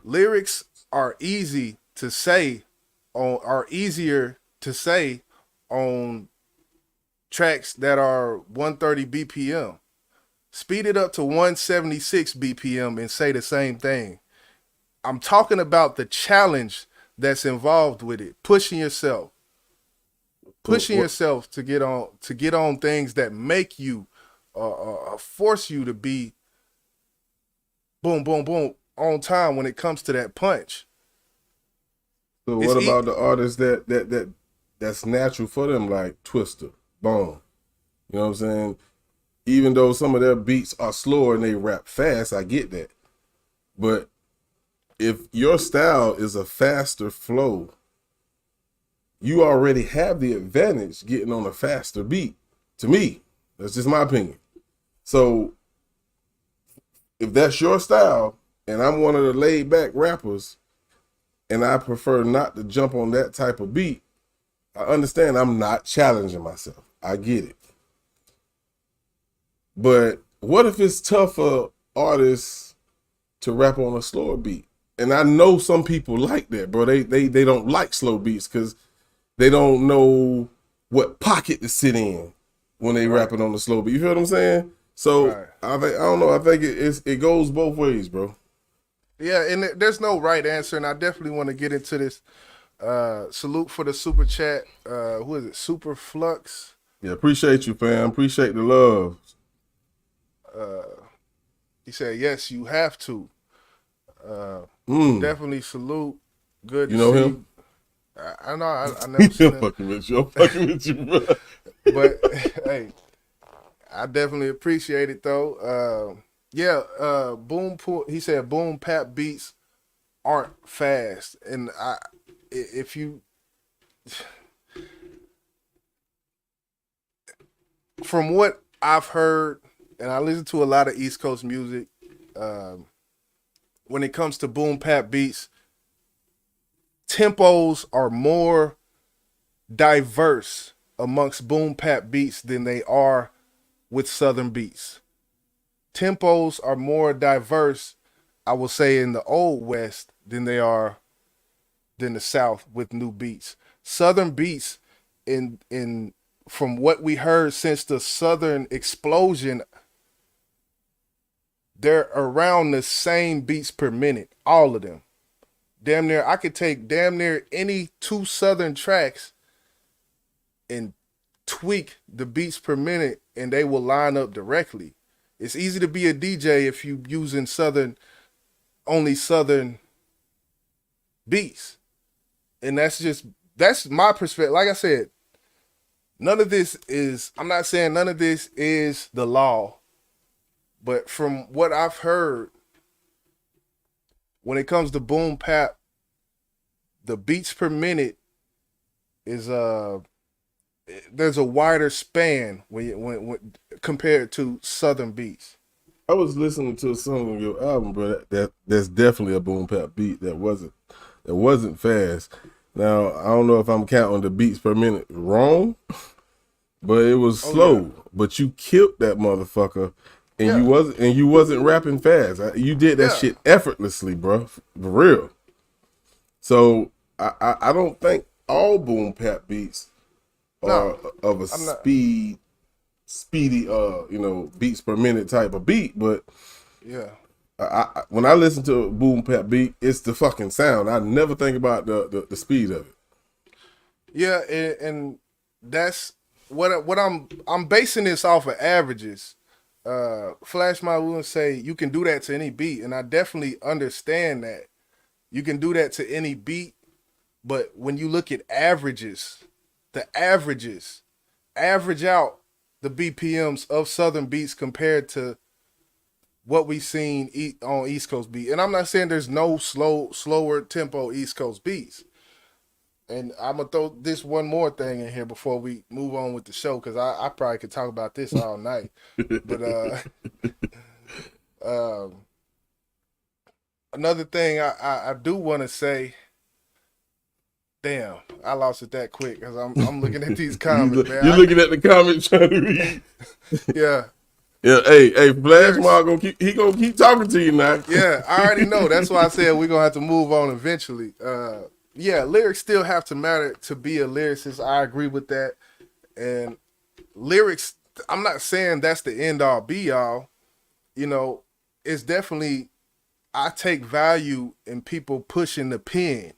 Lyrics are easy to say are easier to say on tracks that are 130 BPM. Speed it up to 176 BPM and say the same thing. I'm talking about the challenge that's involved with it. Pushing yourself to get on things that make you force you to be boom, boom, boom on time when it comes to that punch. So what about the artists that's natural for them, like Twister, Bone? You know what I'm saying? Even though some of their beats are slower and they rap fast, I get that. But if your style is a faster flow, you already have the advantage getting on a faster beat. To me, that's just my opinion. So if that's your style, and I'm one of the laid back rappers, and I prefer not to jump on that type of beat, I understand I'm not challenging myself. I get it. But what if it's tough for artists to rap on a slower beat? And I know some people like that, bro. They don't like slow beats because they don't know what pocket to sit in when they rapping on the slow beat. You feel what I'm saying? So I don't know. I think it goes both ways, bro. Yeah, and there's no right answer, and I definitely want to get into this. Salute for the super chat. Who is it? Super Flux. Yeah, appreciate you, fam. Appreciate the love. He said, "Yes, you have to." Definitely salute. Good. You know see. him? I know. I never seen him. Fucking with you. I'm fucking with you, bro. But hey, I definitely appreciate it though. Boom. He said, "Boom Pap beats aren't fast," and if you, from what I've heard, and I listen to a lot of East Coast music, when it comes to boom pap beats, tempos are more diverse amongst boom pap beats than they are with Southern beats. Tempos are more diverse, I will say, in the Old West than they are than the South with new beats. Southern beats, in from what we heard since the Southern explosion, they're around the same beats per minute, all of them. Damn near, I could take damn near any two Southern tracks and tweak the beats per minute and they will line up directly. It's easy to be a DJ if you using only Southern beats. And that's my perspective. Like I said, I'm not saying none of this is the law, but from what I've heard, when it comes to boom pap, the beats per minute is there's a wider span when compared to Southern beats. I was listening to a song on your album, bro. That's definitely a boom pap beat that wasn't fast. Now I don't know if I'm counting the beats per minute wrong, but it was slow. Yeah. But you killed that motherfucker, and you wasn't rapping fast. You did that shit effortlessly, bro, for real. So I don't think all boom pap beats are of a speedy beats per minute type of beat, but when I listen to a boom pap beat, it's the fucking sound. I never think about the speed of it. Yeah, and that's what I'm basing this off of averages. Flash Mob will say you can do that to any beat, and I definitely understand that. You can do that to any beat, but when you look at averages, average out the BPMs of Southern beats compared to what we've seen on East Coast beat. And I'm not saying there's no slower tempo East Coast beats. And I'm going to throw this one more thing in here before we move on with the show, because I probably could talk about this all night. But another thing I do want to say, Damn, I lost it that quick because I'm looking at these comments, man. You're looking at the comments trying to read. Yeah. Yeah, hey, Flash Mob gonna keep talking to you now. Yeah, I already know. That's why I said we're gonna have to move on eventually. Yeah, lyrics still have to matter to be a lyricist. I agree with that. And lyrics, I'm not saying that's the end all be all. You know, it's definitely, I take value in people pushing the pen.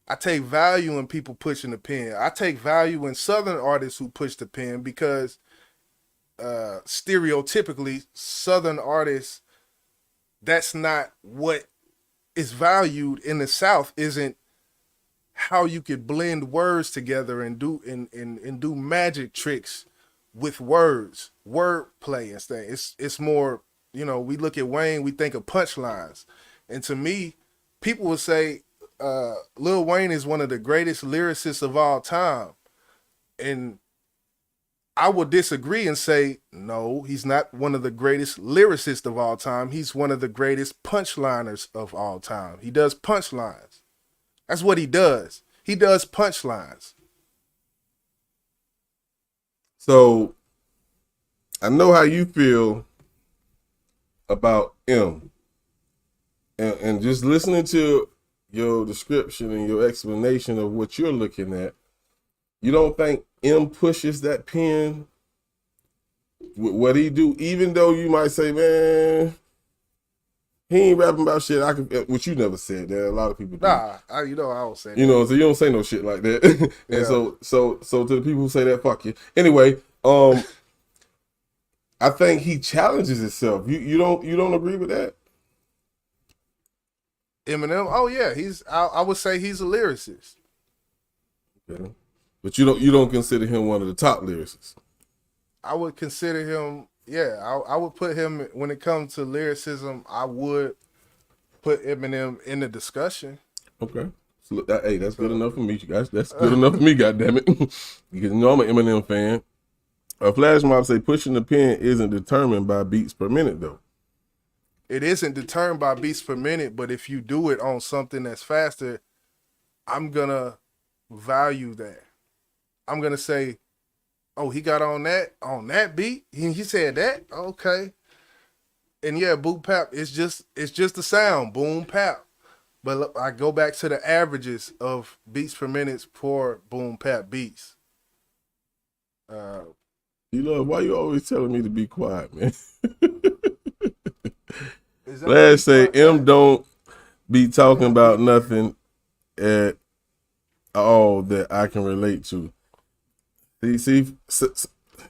I take value in people pushing the pen. I take value in Southern artists who push the pen because stereotypically Southern artists, that's not what is valued in the South. Isn't how you could blend words together and do magic tricks with words, wordplay and things. It's more, you know, we look at Wayne, we think of punchlines. And to me, people would say Lil Wayne is one of the greatest lyricists of all time. And I would disagree and say, no, he's not one of the greatest lyricists of all time. He's one of the greatest punchliners of all time. He does punchlines. That's what he does. He does punchlines. So I know how you feel about M. And just listening to your description and your explanation of what you're looking at, you don't think M pushes that pen with what he do, even though you might say, man, he ain't rapping about shit I can, which you never said that. A lot of people do. Nah, you know I don't say that. You know, so you don't say no shit like that. And Yeah. so to the people who say that, fuck you. Anyway, I think he challenges himself. You don't agree with that? Eminem, oh yeah, I would say he's a lyricist. Okay. But you don't consider him one of the top lyricists. I would consider him, yeah, I would put him, when it comes to lyricism, I would put Eminem in the discussion. Okay. So look, hey, that's good enough for me, you guys. That's good enough for me, goddammit. Because you know I'm an Eminem fan. A Flash Mob say pushing the pen isn't determined by beats per minute, though. It isn't determined by beats per minute, but if you do it on something that's faster, I'm gonna value that. I'm gonna say, oh, he got on that beat. He said that, okay. And yeah, boom pap. It's just the sound, boom pap. But look, I go back to the averages of beats per minute for boom pap beats. You know, why you always telling me to be quiet, man? Flash say M don't be talking about nothing at all that I can relate to. You see, hey,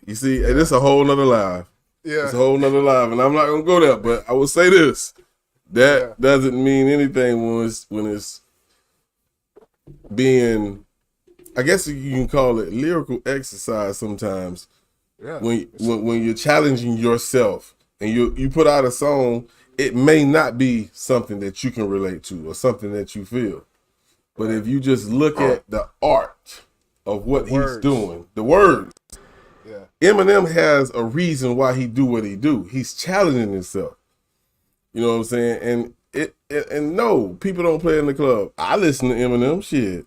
this is a whole nother live. Yeah. It's a whole nother live, and I'm not gonna go there, but I will say this. That doesn't mean anything when it's being, I guess you can call it lyrical exercise sometimes. Yeah. When you're challenging yourself and you put out a song, it may not be something that you can relate to or something that you feel. But if you just look at the art of what he's doing, the words, Eminem has a reason why he do what he do. He's challenging himself. You know what I'm saying? And no, people don't play in the club. I listen to Eminem, shit.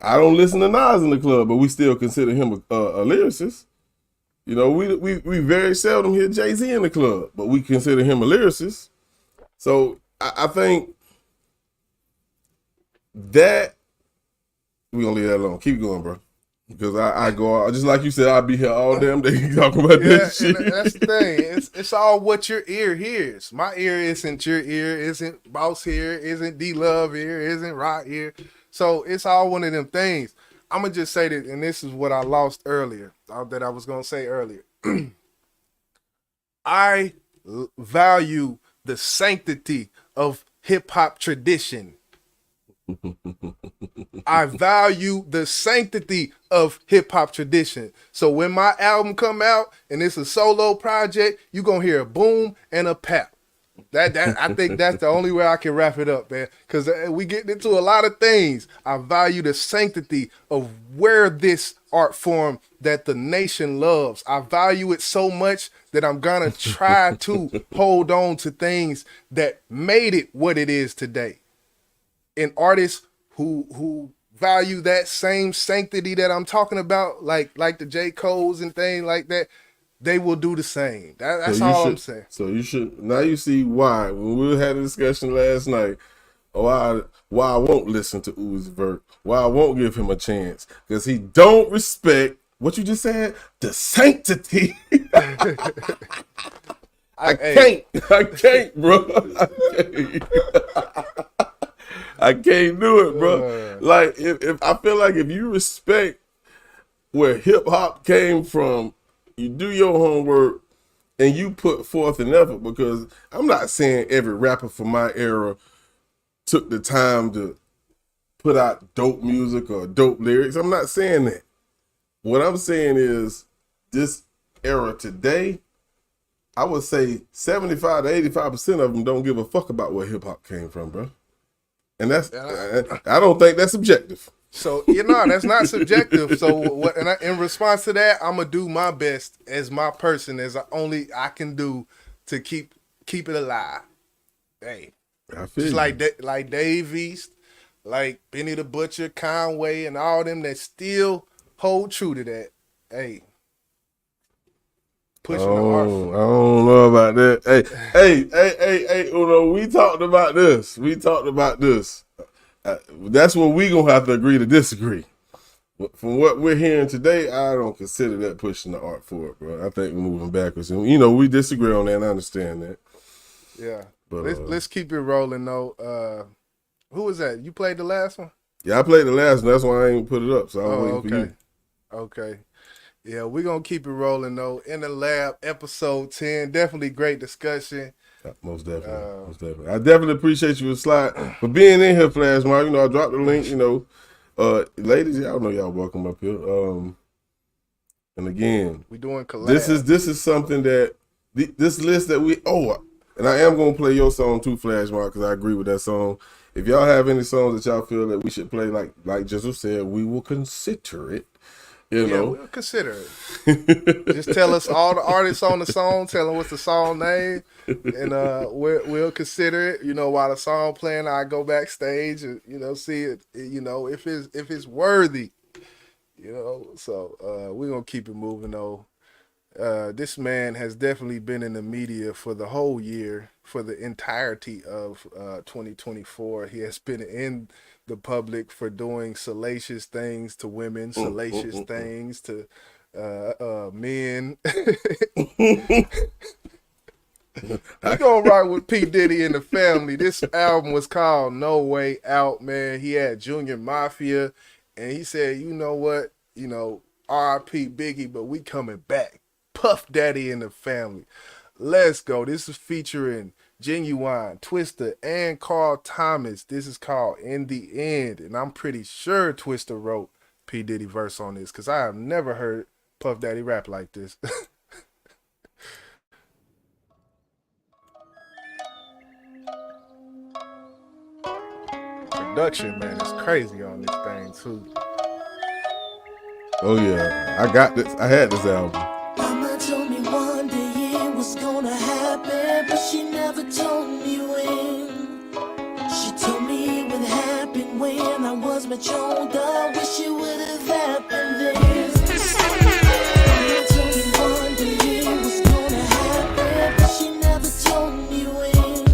I don't listen to Nas in the club, but we still consider him a lyricist. You know, we very seldom hear Jay-Z in the club, but we consider him a lyricist. So I think that we're gonna leave that alone. Keep going, bro. Because I go out, just like you said, I'll be here all damn day talking about that shit. And that's the thing. It's all what your ear hears. My ear isn't your ear, isn't Boss here, isn't D-Love here, isn't Rock here. So it's all one of them things. I'm going to just say that, and this is what I lost earlier, that I was going to say earlier. I value the sanctity of hip-hop tradition. I value the sanctity of hip-hop tradition. So when my album come out and it's a solo project, you're going to hear a boom and a pap. That I think that's the only way I can wrap it up, man. Because we get into a lot of things. I value the sanctity of where this art form that the nation loves. I value it so much that I'm going to try to hold on to things that made it what it is today. And artists who value that same sanctity that I'm talking about, like the J. Cole's and things like that, they will do the same. That's all I'm saying. So you should, now you see why, when we had a discussion last night, why I won't listen to Uzi Vert, why I won't give him a chance, because he don't respect what you just said, the sanctity. I can't, bro. I can't do it, bro. Like, if I feel like if you respect where hip hop came from, you do your homework and you put forth an effort, because I'm not saying every rapper from my era took the time to put out dope music or dope lyrics. I'm not saying that. What I'm saying is this era today, I would say 75 to 85% of them don't give a fuck about where hip hop came from, bro. And that's, I don't think that's subjective. So, that's not subjective. So, in response to that, I'm gonna do my best as my person, as I can do to keep it alive. Hey, I feel just you. like Dave East, like Benny the Butcher, Conway, and all them that still hold true to that. Hey, pushing the art. I don't know about that. Hey, Uno, we talked about this. That's when we gonna have to agree to disagree. From what we're hearing today, I don't consider that pushing the art forward, bro. I think we're moving backwards. And, we disagree on that, and I understand that. Yeah. But let's keep it rolling, though. Who was that? You played the last one? Yeah, I played the last one. That's why I ain't put it up. So I was waiting for you. Okay. Yeah, we're going to keep it rolling, though. In the Lab, episode 10. Definitely great discussion. Most definitely. I definitely appreciate you for being in here, Flash Mark. I dropped the link, ladies, y'all know y'all welcome up here. And again, we doing collabs. This is something that this list that and I am gonna play your song too, Flash Mark, because I agree with that song. If y'all have any songs that y'all feel that we should play, like Jesus said, we will consider it. We'll consider it. Just tell us all the artists on the song, tell them what's the song name, and we'll consider it. While the song playing, I go backstage and see it. If it's worthy. So we're gonna keep it moving though. This man has definitely been in the media for the whole year, for the entirety of 2024. He has been in the public for doing salacious things to women, salacious things to men. We gonna rock with P. Diddy and the Family. This album was called No Way Out, man. He had Junior Mafia, and he said, you know what, R.I.P. Biggie, but we coming back. Puff Daddy and the Family. Let's go. This is featuring Genuine, Twista, and Carl Thomas. This is called In the End, and I'm pretty sure Twista wrote P. Diddy verse on this, because I have never heard Puff Daddy rap like this. Production, man, is crazy on this thing too. Oh yeah, I got this. I had this album. Mama told me one day it was gonna happen, but she never told me when. She told me it would happen when I was much older. Wish it would have happened then. Mama told me one day it was gonna happen, but she never told me when.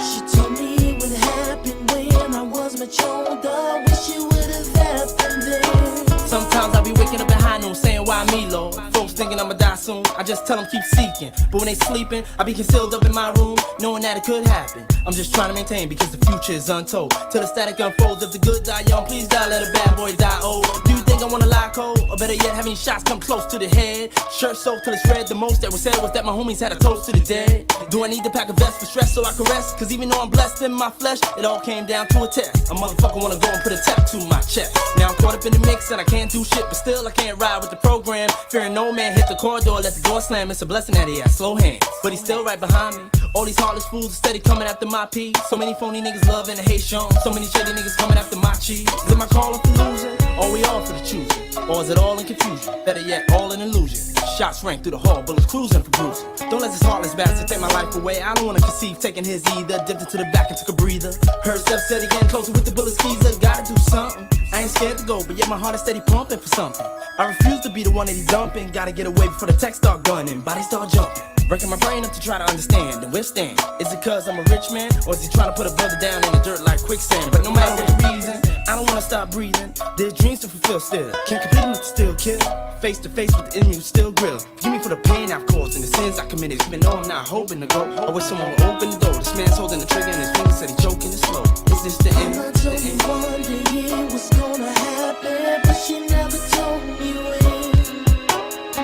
She told me it would happen when I was much older. Wish it would have happened then. Sometimes I be waking up behind them saying why me, Lord. Folks thinking I'ma die soon, I just tell them keep seeking. But when they sleeping, I be concealed up in my room, knowing that it could happen. I'm just trying to maintain because the future is untold. Till the static unfolds, if the good die young, please die, let a bad boy die old. Do you think I wanna lie cold? Or better yet, having shots come close to the head? Shirt soaked till it's red, the most that was said was that my homies had a toast to the dead. Do I need to pack a vest for stress so I can rest? Cause even though I'm blessed in my flesh, it all came down to a test. A motherfucker wanna go and put a tattoo to my chest. Now I'm caught up in the mix and I can't do shit, but still I can't ride with the program. Fearing no man hit the corridor, let the door slam. It's a blessing that he has slow hands, but he's still right behind me. All these heartless fools are steady coming after my pee. So many phony niggas loving and hate Sean. So many shady niggas coming after my cheese. Is it my calling for losing? Or we all for the choosing? Or is it all in confusion? Better yet, all in illusion. Shots rang through the hall, bullets cruising for bruising. Don't let this heartless bastard take my life away. I don't wanna conceive taking his either. Dipped into the back and took a breather. Heard steps steady getting closer with the bullet skeezer. Gotta do something. I ain't scared to go, but yet my heart is steady pumping for something. I refuse to be the one that he's dumping. Gotta get away before the tech start gunning. Body start jumping. Breaking my brain up to try to understand and withstand. Is it cause I'm a rich man? Or is he trying to put a brother down in the dirt like quicksand? But no matter what the reason, I don't wanna stop breathing. There's dreams to fulfill still. Can't compete with still kill. Face to face with the enemy who still grill. Forgive me for the pain I've caused and the sins I committed. Even though I'm not hoping to go, I wish someone would open the door. This man's holding the trigger and his fingers said he choking it slow. Is this the end? I told you one day it was gonna happen, but she never told me when.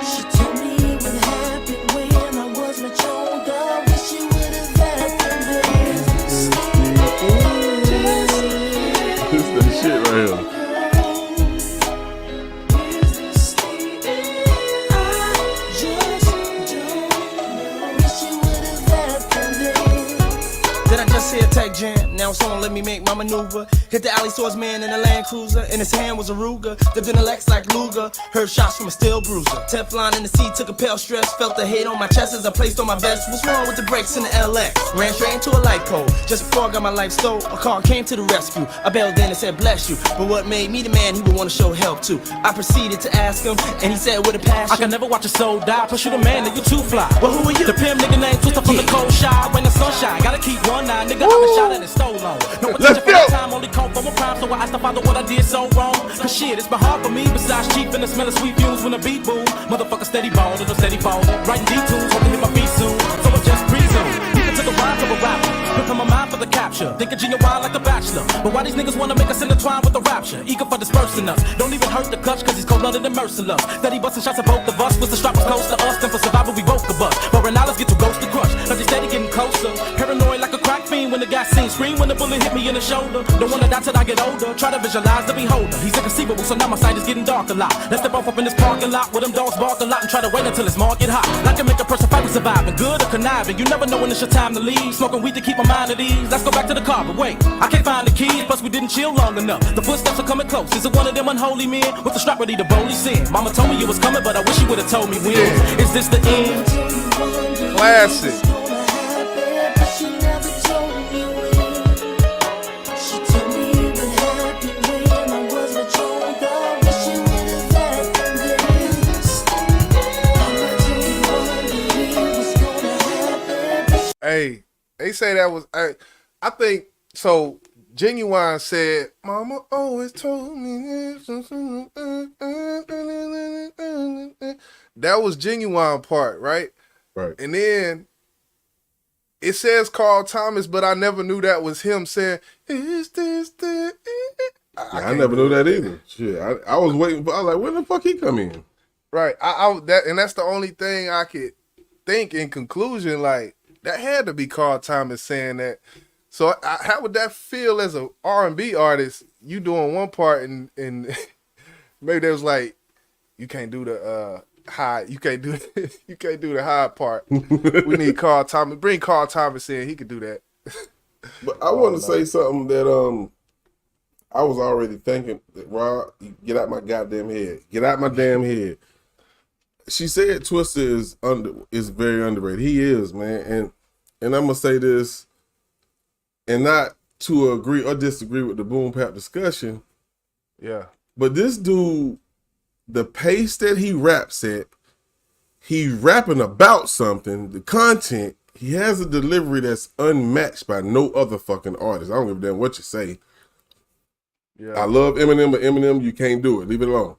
She told me it would happen when I was much older. Wish you would have happened then. This is the shit right here. See a tech jam, now someone let me make my maneuver. Hit the alley swordsman in a Land Cruiser. In his hand was a Ruger, dipped in a Lex like Luger. Heard shots from a steel bruiser. Teflon in the seat, took a pale stress. Felt the hate on my chest as I placed on my vest. What's wrong with the brakes in the LX? Ran straight into a light pole. Just before I got my life stole, a car came to the rescue. I bailed in and said bless you. But what made me the man he would want to show help to? I proceeded to ask him, and he said with a passion, I can never watch a soul die. Push you the man, nigga, too fly. Well, who are you? The pimp nigga named Twister from the cold shy. When the sun shine, gotta keep one eye, nigga. I'm a shot and it's stole on. No attention for the time, only come from a crime. So I asked the father what I did so wrong. Cause shit, it's been hard for me. Besides cheap and the smell of sweet fumes when the beat boom. Motherfucker steady ballin', or steady ballin'. Writing detours, hoping to hit my feet soon. So I just presume. Deep into the rhymes of a rapper. Prepare my mind for the capture. Think of genuine like a bachelor. But why these niggas wanna make us intertwine with the rapture? Eager for dispersing us. Don't even hurt the clutch, cause he's cold-blooded and merciless. Steady busting shots at both of us. Was the strap was close to us, then for survival we both could bust. But knowledge get to ghost to crush. Cause he's steady getting closer. Paranoid like a crack fiend when the gas scene. Scream when the bullet hit me in the shoulder. Don't wanna die till I get older. Try to visualize the beholder. He's inconceivable, so now my sight is getting dark a lot. Let's step off up in this parking lot where them dogs bark a lot and try to wait until it's market hot. I can make a person fight with surviving, good or conniving. You never know when it's your time to leave. Smoking weed to keep my mind at ease. Let's go back to the car, but wait, I can't find the keys. Plus we didn't chill long enough. The footsteps are coming close. Is it one of them unholy men with the strap ready to boldly sin? Mama told me you was coming, but I wish you would've told me when. Is this the end? Classic. Hey, they say that was I think so. Genuine said, "Mama always told me this." That was Genuine part, right? Right. And then it says Carl Thomas, but I never knew that was him saying, "Is this the?" I never knew that either. Shit, I was waiting for. I was like, when the fuck he come in? Right. That's the only thing I could think in conclusion. Like that had to be Carl Thomas saying that. So how would that feel as a R&B artist? You doing one part and maybe there was like, you can't do the high, you can't do the high part. We need Carl Thomas. Bring Carl Thomas in. He could do that. But I want to say something that I was already thinking. Rob, get out my goddamn head. Get out my damn head. She said Twista is very underrated. He is, man, and I'm gonna say this. And not to agree or disagree with the boom bap discussion. Yeah. But this dude, the pace that he raps at, he rapping about something, the content, he has a delivery that's unmatched by no other fucking artist. I don't give a damn what you say. Yeah. I love Eminem, but Eminem, you can't do it. Leave it alone.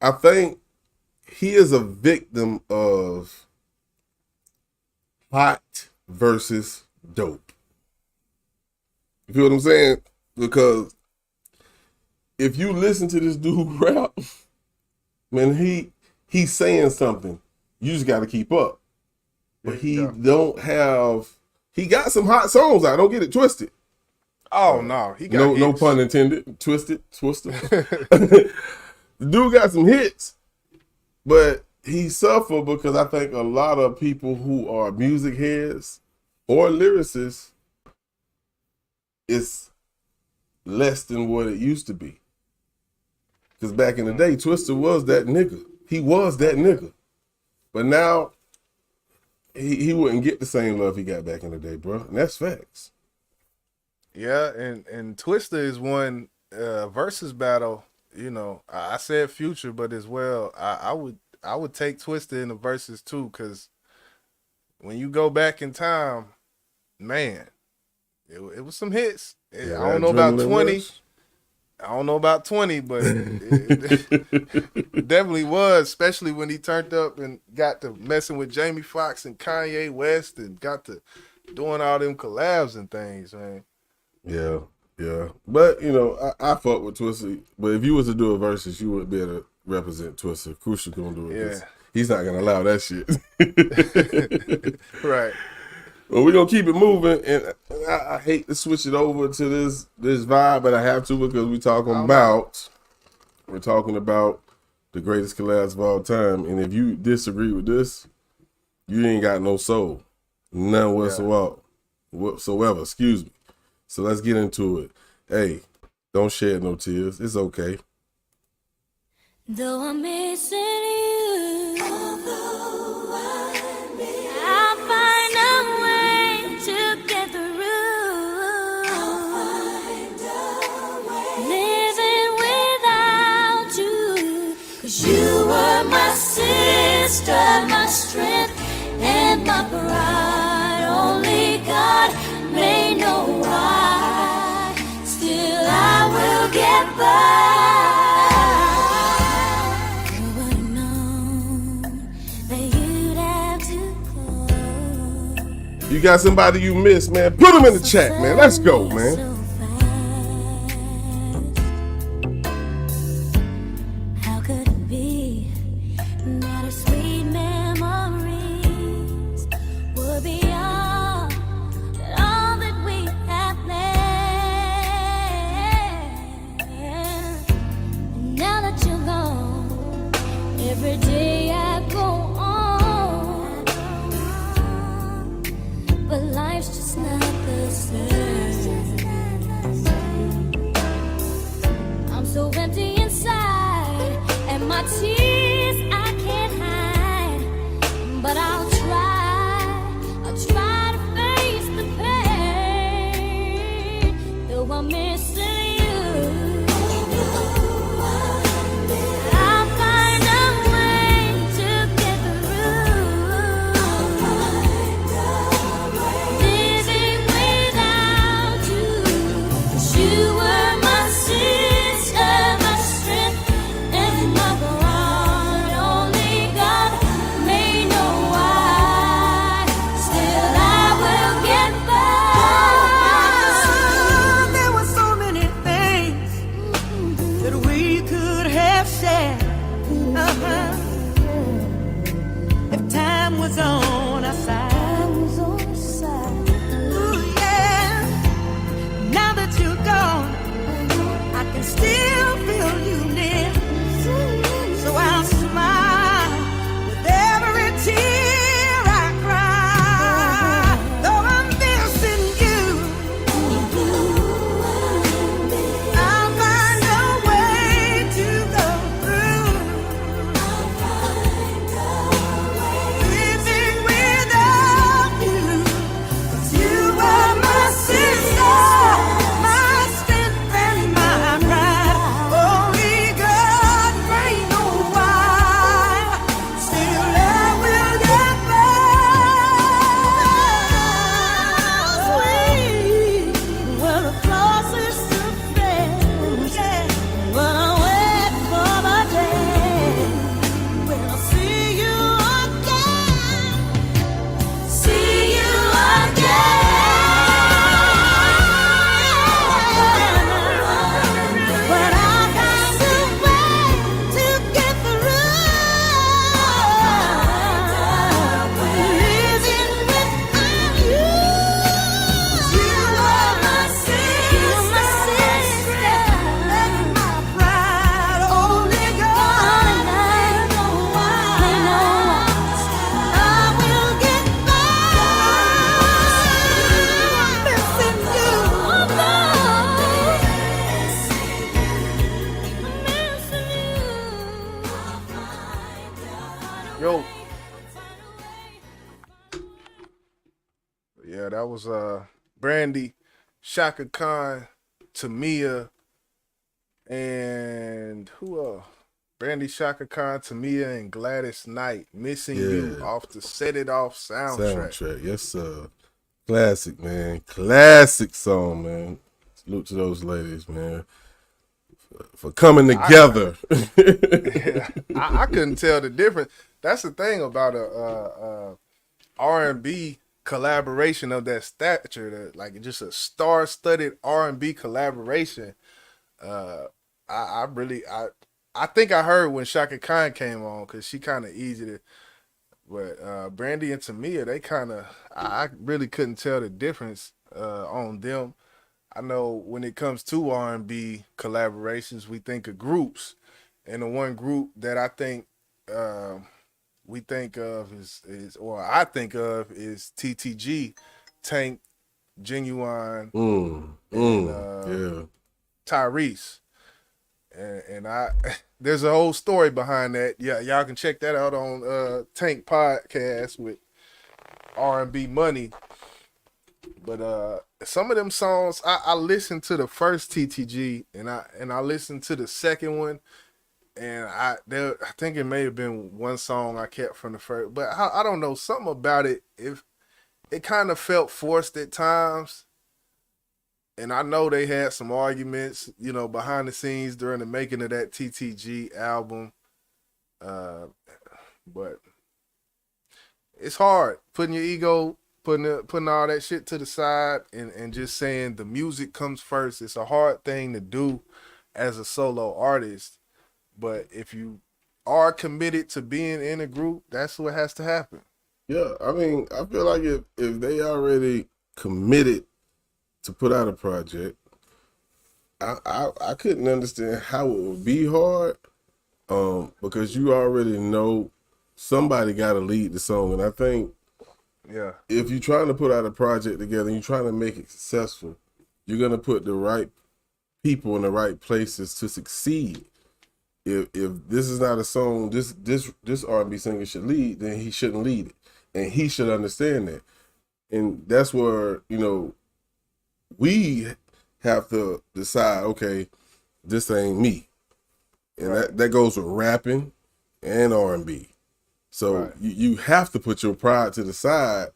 I think he is a victim of hot versus dope. You feel what I'm saying? Because if you listen to this dude rap, man, he's saying something. You just got to keep up. But he got some hot songs out. Don't get it twisted. Oh no, he got no pun intended. Twister. The dude got some hits, but he suffered because I think a lot of people who are music heads or lyricists, less than what it used to be. Because back in the day, Twista was that nigga. He was that nigga. But now, he wouldn't get the same love he got back in the day, bro. And that's facts. Yeah, and Twista is one versus battle. You know, I said Future, but as well, I would take Twista in the verses too, because when you go back in time, man, it was some hits. Yeah, I don't know about 20. I don't know about 20, but it definitely was, especially when he turned up and got to messing with Jamie Foxx and Kanye West and got to doing all them collabs and things, man. Yeah. But, you know, I fuck with Twista. But if you was to do a versus, you wouldn't be able to represent Twista. Crucial gonna do it. Yeah. He's not gonna allow that shit. Right. Well, we're gonna keep it moving, and I hate to switch it over to this vibe, but I have to because we're talking about the greatest collabs of all time. And if you disagree with this, you ain't got no soul, none whatsoever. Excuse me. So let's get into it. Hey, don't shed no tears. It's okay. Though I'm missing you, I'll find a way to get through. Living without you, 'cause you were my sister, my strength, and my pride. Only God may know why. Still, I will get by. You got somebody you miss, man? Put them in the chat, man. Let's go, man. How could it be that our sweet memories would be all that we have left? Now that you're gone, every day I go on, but life's just not the same. I'm so empty inside, and my tears I can't hide. But I'll try to face the pain, though I'm missing you. I'll find a way to get through. Living without Yeah, that was Brandy, Shaka Khan, Tamia, and who else? Brandy, Shaka Khan, Tamia, and Gladys Knight. Missing You off the Set It Off soundtrack. Yes, sir. Classic, man. Classic song, man. Salute to those ladies, man. For coming together. I couldn't tell the difference. That's the thing about a R&B collaboration of that stature, like just a star-studded R&B collaboration. I think I heard when Shaka Khan came on because she kind of easy to. But Brandy and Tamia, they kind of, I really couldn't tell the difference on them. I know when it comes to R&B collaborations, we think of groups, and the one group that I think we think of I think of is TTG, Tank, Genuine, and Tyrese. And there's a whole story behind that. Yeah, y'all can check that out on Tank Podcast with R&B Money. But some of them songs, I listened to the first TTG and I listened to the second one, and I think it may have been one song I kept from the first, but I don't know, something about it. If it kind of felt forced at times. And I know they had some arguments, behind the scenes during the making of that TTG album. But it's hard putting your ego, putting all that shit to the side and just saying the music comes first. It's a hard thing to do as a solo artist. But if you are committed to being in a group, that's what has to happen. Yeah, I mean, I feel like if they already committed to put out a project, I couldn't understand how it would be hard, because you already know somebody got to lead the song, and I think if you're trying to put out a project together and you're trying to make it successful, you're gonna put the right people in the right places to succeed. If this is not a song this R&B singer should lead, then he shouldn't lead it, and he should understand that, and that's where we have to decide, okay, this ain't me. And that goes with rapping and R&B. So you have to put your pride to the side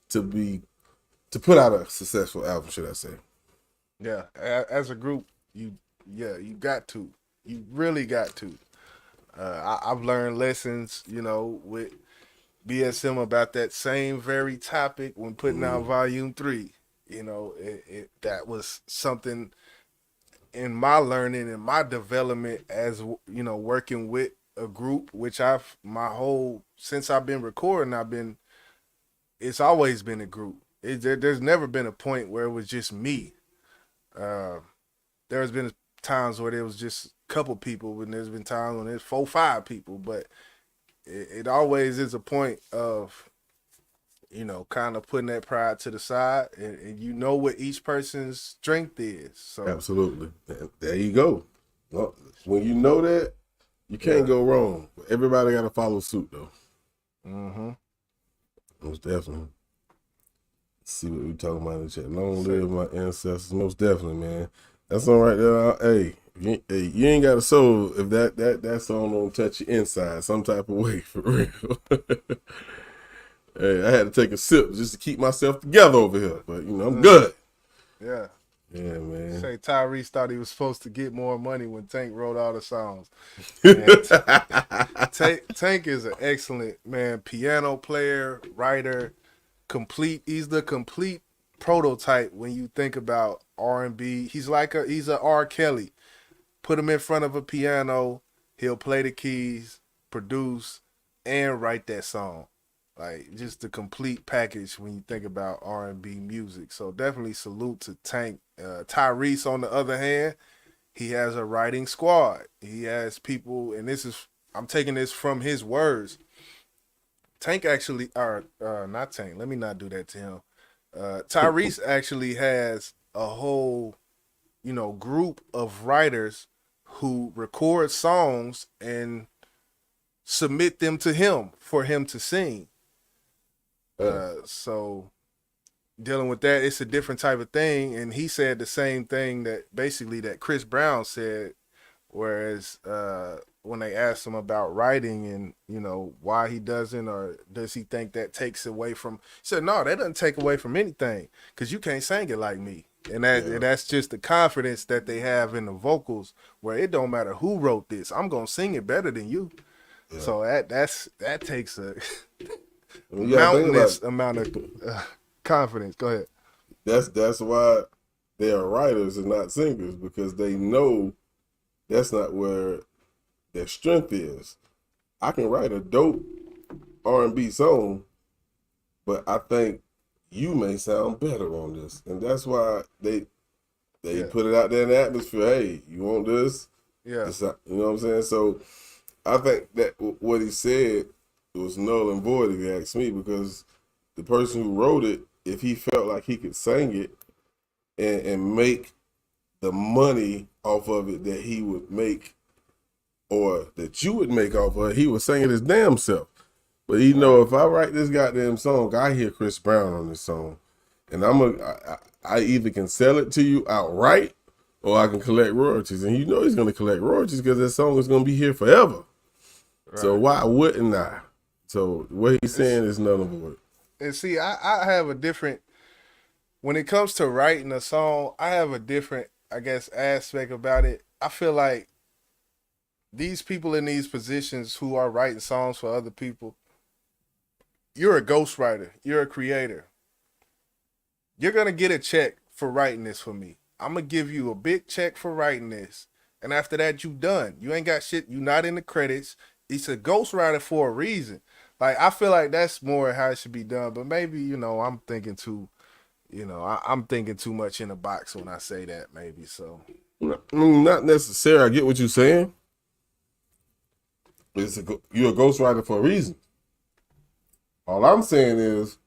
to put out a successful album, should I say. Yeah, as a group, you got to. You really got to. I've learned lessons, with BSM about that same very topic when putting out Volume 3. That was something in my learning and my development as working with a group, which since I've been recording, it's always been a group. There's never been a point where it was just me. There's been times where there was just a couple people, and there's been times when there's 4 or 5 people, but it always is a point of kind of putting that pride to the side, and what each person's strength is. So absolutely, there you go. Well, when you know that, you can't go wrong. Everybody got to follow suit, though. Mm-hmm. Most definitely. Let's see what we talking about in the chat. Long live my ancestors. Most definitely, man. That song right there. Hey, you ain't got a soul if that song don't touch your inside some type of way, for real. Hey, I had to take a sip just to keep myself together over here, but I'm good. Yeah. Yeah, man. Say Tyrese thought he was supposed to get more money when Tank wrote all the songs. Tank is an excellent, piano player, writer, he's the complete prototype when you think about R&B. He's a R. Kelly. Put him in front of a piano, he'll play the keys, produce, and write that song. Like, just the complete package when you think about R&B music. So definitely salute to Tank. Tyrese, on the other hand, he has a writing squad. He has people, and I'm taking this from his words. Tank actually, not Tank, let me not do that to him. Tyrese actually has a whole, group of writers who record songs and submit them to him for him to sing. So, dealing with that, it's a different type of thing. And he said the same thing that basically that Chris Brown said, whereas when they asked him about writing and, you know, why he doesn't, or does he think that takes away from, he said, no, that doesn't take away from anything, because you can't sing it like me. And that's just the confidence that they have in the vocals, where it don't matter who wrote this, I'm going to sing it better than you. Yeah. So that takes a mountainous amount of confidence. Go ahead. That's why they are writers and not singers, because they know that's not where their strength is. I can write a dope R&B song, but I think you may sound better on this, and that's why they put it out there in the atmosphere. Hey, you want this? Yeah. You know what I'm saying? So I think that what he said was null and void, if you ask me, because the person who wrote it, if he felt like he could sing it and make the money off of it that he would make, or that you would make off of it, he would sing it his damn self. But you know, if I write this goddamn song, I hear Chris Brown on this song, and I either can sell it to you outright, or I can collect royalties. And you know he's gonna collect royalties because that song is gonna be here forever. Right. So why wouldn't I? So what he's saying is none of it. And see, I have a different, when it comes to writing a song, I have a different, I guess, aspect about it. I feel like these people in these positions who are writing songs for other people, you're a ghostwriter, you're a creator. You're going to get a check for writing this for me. I'm going to give you a big check for writing this. And after that, you done. You ain't got shit. You not in the credits. It's a ghostwriter for a reason. Like, I feel like that's more how it should be done. But maybe, you know, I'm thinking too much in the box when I say that, maybe. So, not necessarily. I get what you're saying. You're a ghostwriter for a reason. All I'm saying is,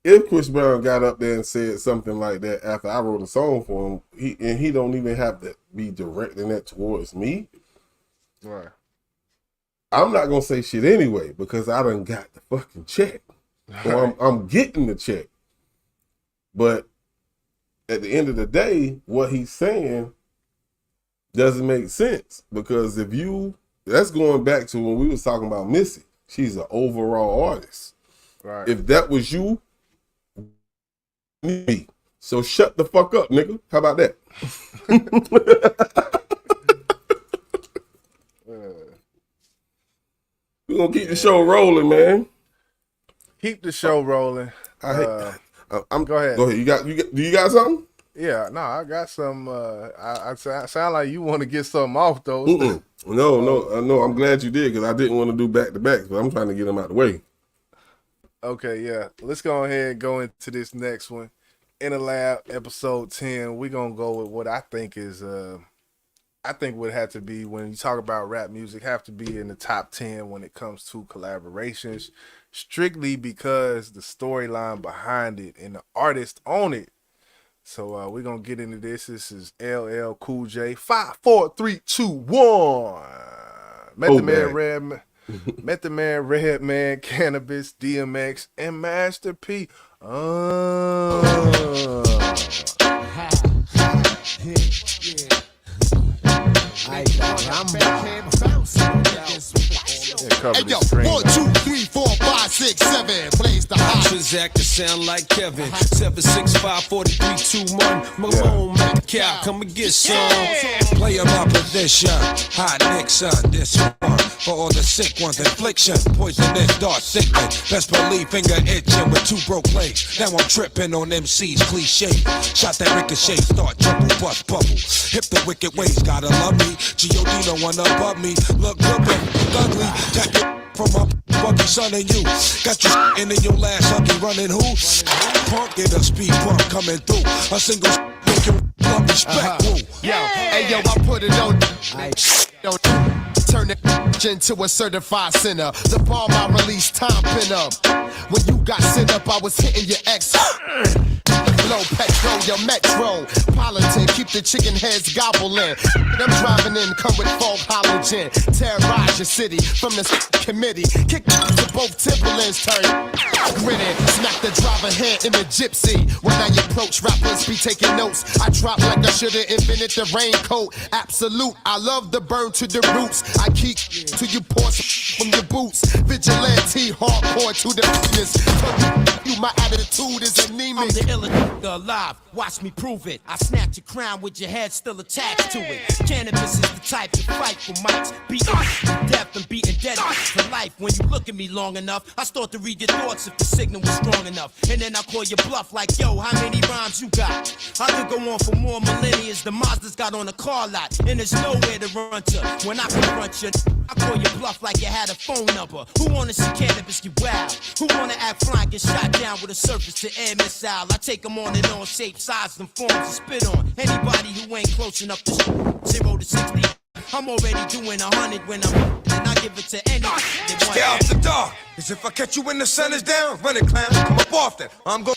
if Chris Brown got up there and said something like that after I wrote a song for him, he don't even have to be directing that towards me. Right. I'm not gonna say shit anyway, because I done got the fucking check. So I'm getting the check. But at the end of the day, what he's saying doesn't make sense, because that's going back to when we was talking about Missy. She's an overall artist. Right. If that was you, me. So shut the fuck up, nigga. How about that? We're gonna keep the show rolling, man. Keep the show rolling. Go ahead. Go ahead. Do you got something? Yeah, no, I got some. I sound like you want to get something off though. No. I'm glad you did, because I didn't want to do back to backs, but I'm trying to get them out the way. Okay, yeah. Let's go ahead and go into this next one. In the Lab, episode 10. We're gonna go with what I think is I think would have to be, when you talk about rap music, have to be in the top 10 when it comes to collaborations, strictly because the storyline behind it and the artist on it. So we're gonna get into this. This is LL Cool J. 5, 4, 3, 2, 1. Method Man, Redman, Cannabis, DMX, and Master P. Hey yo, 1, 2, 3, 4, 5, 6, 7. Plays the hot. Transact to sound like Kevin. 765 43 21. Malone, Metcalf, come and get some. Play my position. Hot Nixon, this one. For all the sick ones, infliction. Poisonous, dark sickening. Best believe finger itching with 2 broke legs. Now I'm tripping on MC's cliche. Shot that ricochet, start trouble, bust bubble. Hip the wicked ways, gotta love me. G.O.D. no one above me. Look good, ugly. Got your from my buggy, son, and you. Got you in your last ugly running who? Punk, get a speed bump coming through. A single make you love respect. Yo, hey yo, I put it on. Turn it into a certified sinner. The bomb I released, time pin up. When you got sent up, I was hitting your ex. Low petrol, your metro. Politan, keep the chicken heads gobbling. I'm driving in, come with fog halogen. Terrorize your city from the committee. Kick to both Timberlands, turn. Grinning, smack the driver drive ahead in the gypsy. When I approach, rappers be taking notes. I drop like I should've invented the raincoat. Absolute, I love the burn to the roots. I keep till you pour some from your boots. Vigilante, hardcore to the fitness. You, my attitude is anemic. I'm the illest alive. Watch me prove it. I snatch your crown with your head still attached to it. Cannabis is the type to fight for mics. Beating death and beating dead to life. When you look at me long enough, I start to read your thoughts if the signal was strong enough. And then I call you bluff like, yo, how many rhymes you got? I could go on for more millennia. The Mazda's got on a car lot. And there's nowhere to run to. When I confront you, I call you bluff like you had a phone number. Who wanna see cannabis get wild? Who wanna act fly and get shot down with a surface to air missile? I take them on and on, shape, size, and forms to spit on. Anybody who ain't close enough to 0 to 60. I'm already doing 100 when I'm and I give it to any. Stay out the dark, cause if I catch you when the sun is down, run it, clown, come up off that. I'm going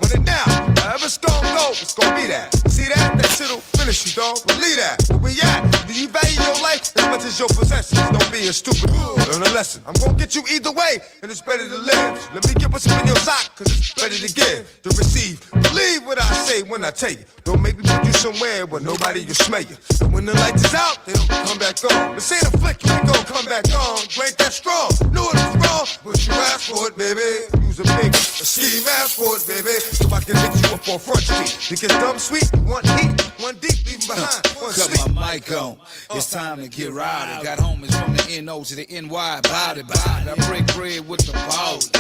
run it down. However it's gonna go, it's gonna be that. See that? That shit'll finish you, dog. Believe that. Where we at? Do you value your life as much as your possessions? Don't be a stupid. Learn a lesson. I'm gonna get you either way, and it's better to live. Let me get what's in your sock, cause it's better to give, to receive. Believe what I say when I tell you. Don't make me put you somewhere where nobody can smell you. And when the light is out, they don't come back on. This ain't a flick, you ain't gonna come back on. You ain't that strong. Knew it was wrong, but you asked for it, baby. Use a big scheme, ask for it, baby. So I can lift you up on front street. You get dumb sweet, one heat, one deep, leaving behind. One Cut sleep. my mic on. It's time to get rowdy. Got homies from the NO to the NY. Body. I break bread with the ballers.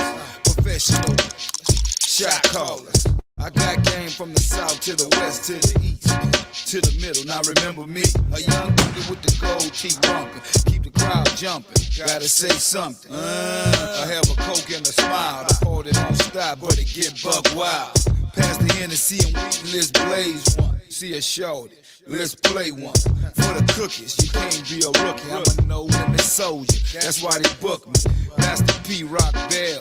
Professional shot callers. I got game from the south to the west to the east to the middle. Now remember me, a young nigga with the gold teeth bumping. Keep the crowd jumping. Gotta say something. I have a coke and a smile. The party don't stop, but it get buck wild. Pass the Hennessy and weed, let's blaze one. See a shorty, let's play one. For the cookies, you can't be a rookie. I'm a no-limit soldier, that's why they book me. Master P Rock Bell,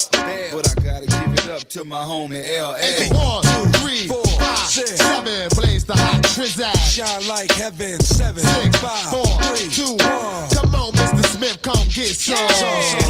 but I gotta give it up to my homie L.A. 1, 2, 3, 4, 5, 6, 7, blaze the hot trizag. Shine like heaven, 7, 6, 5, 4, 3, 2, 1. Come on, Mr. Smith, come get some.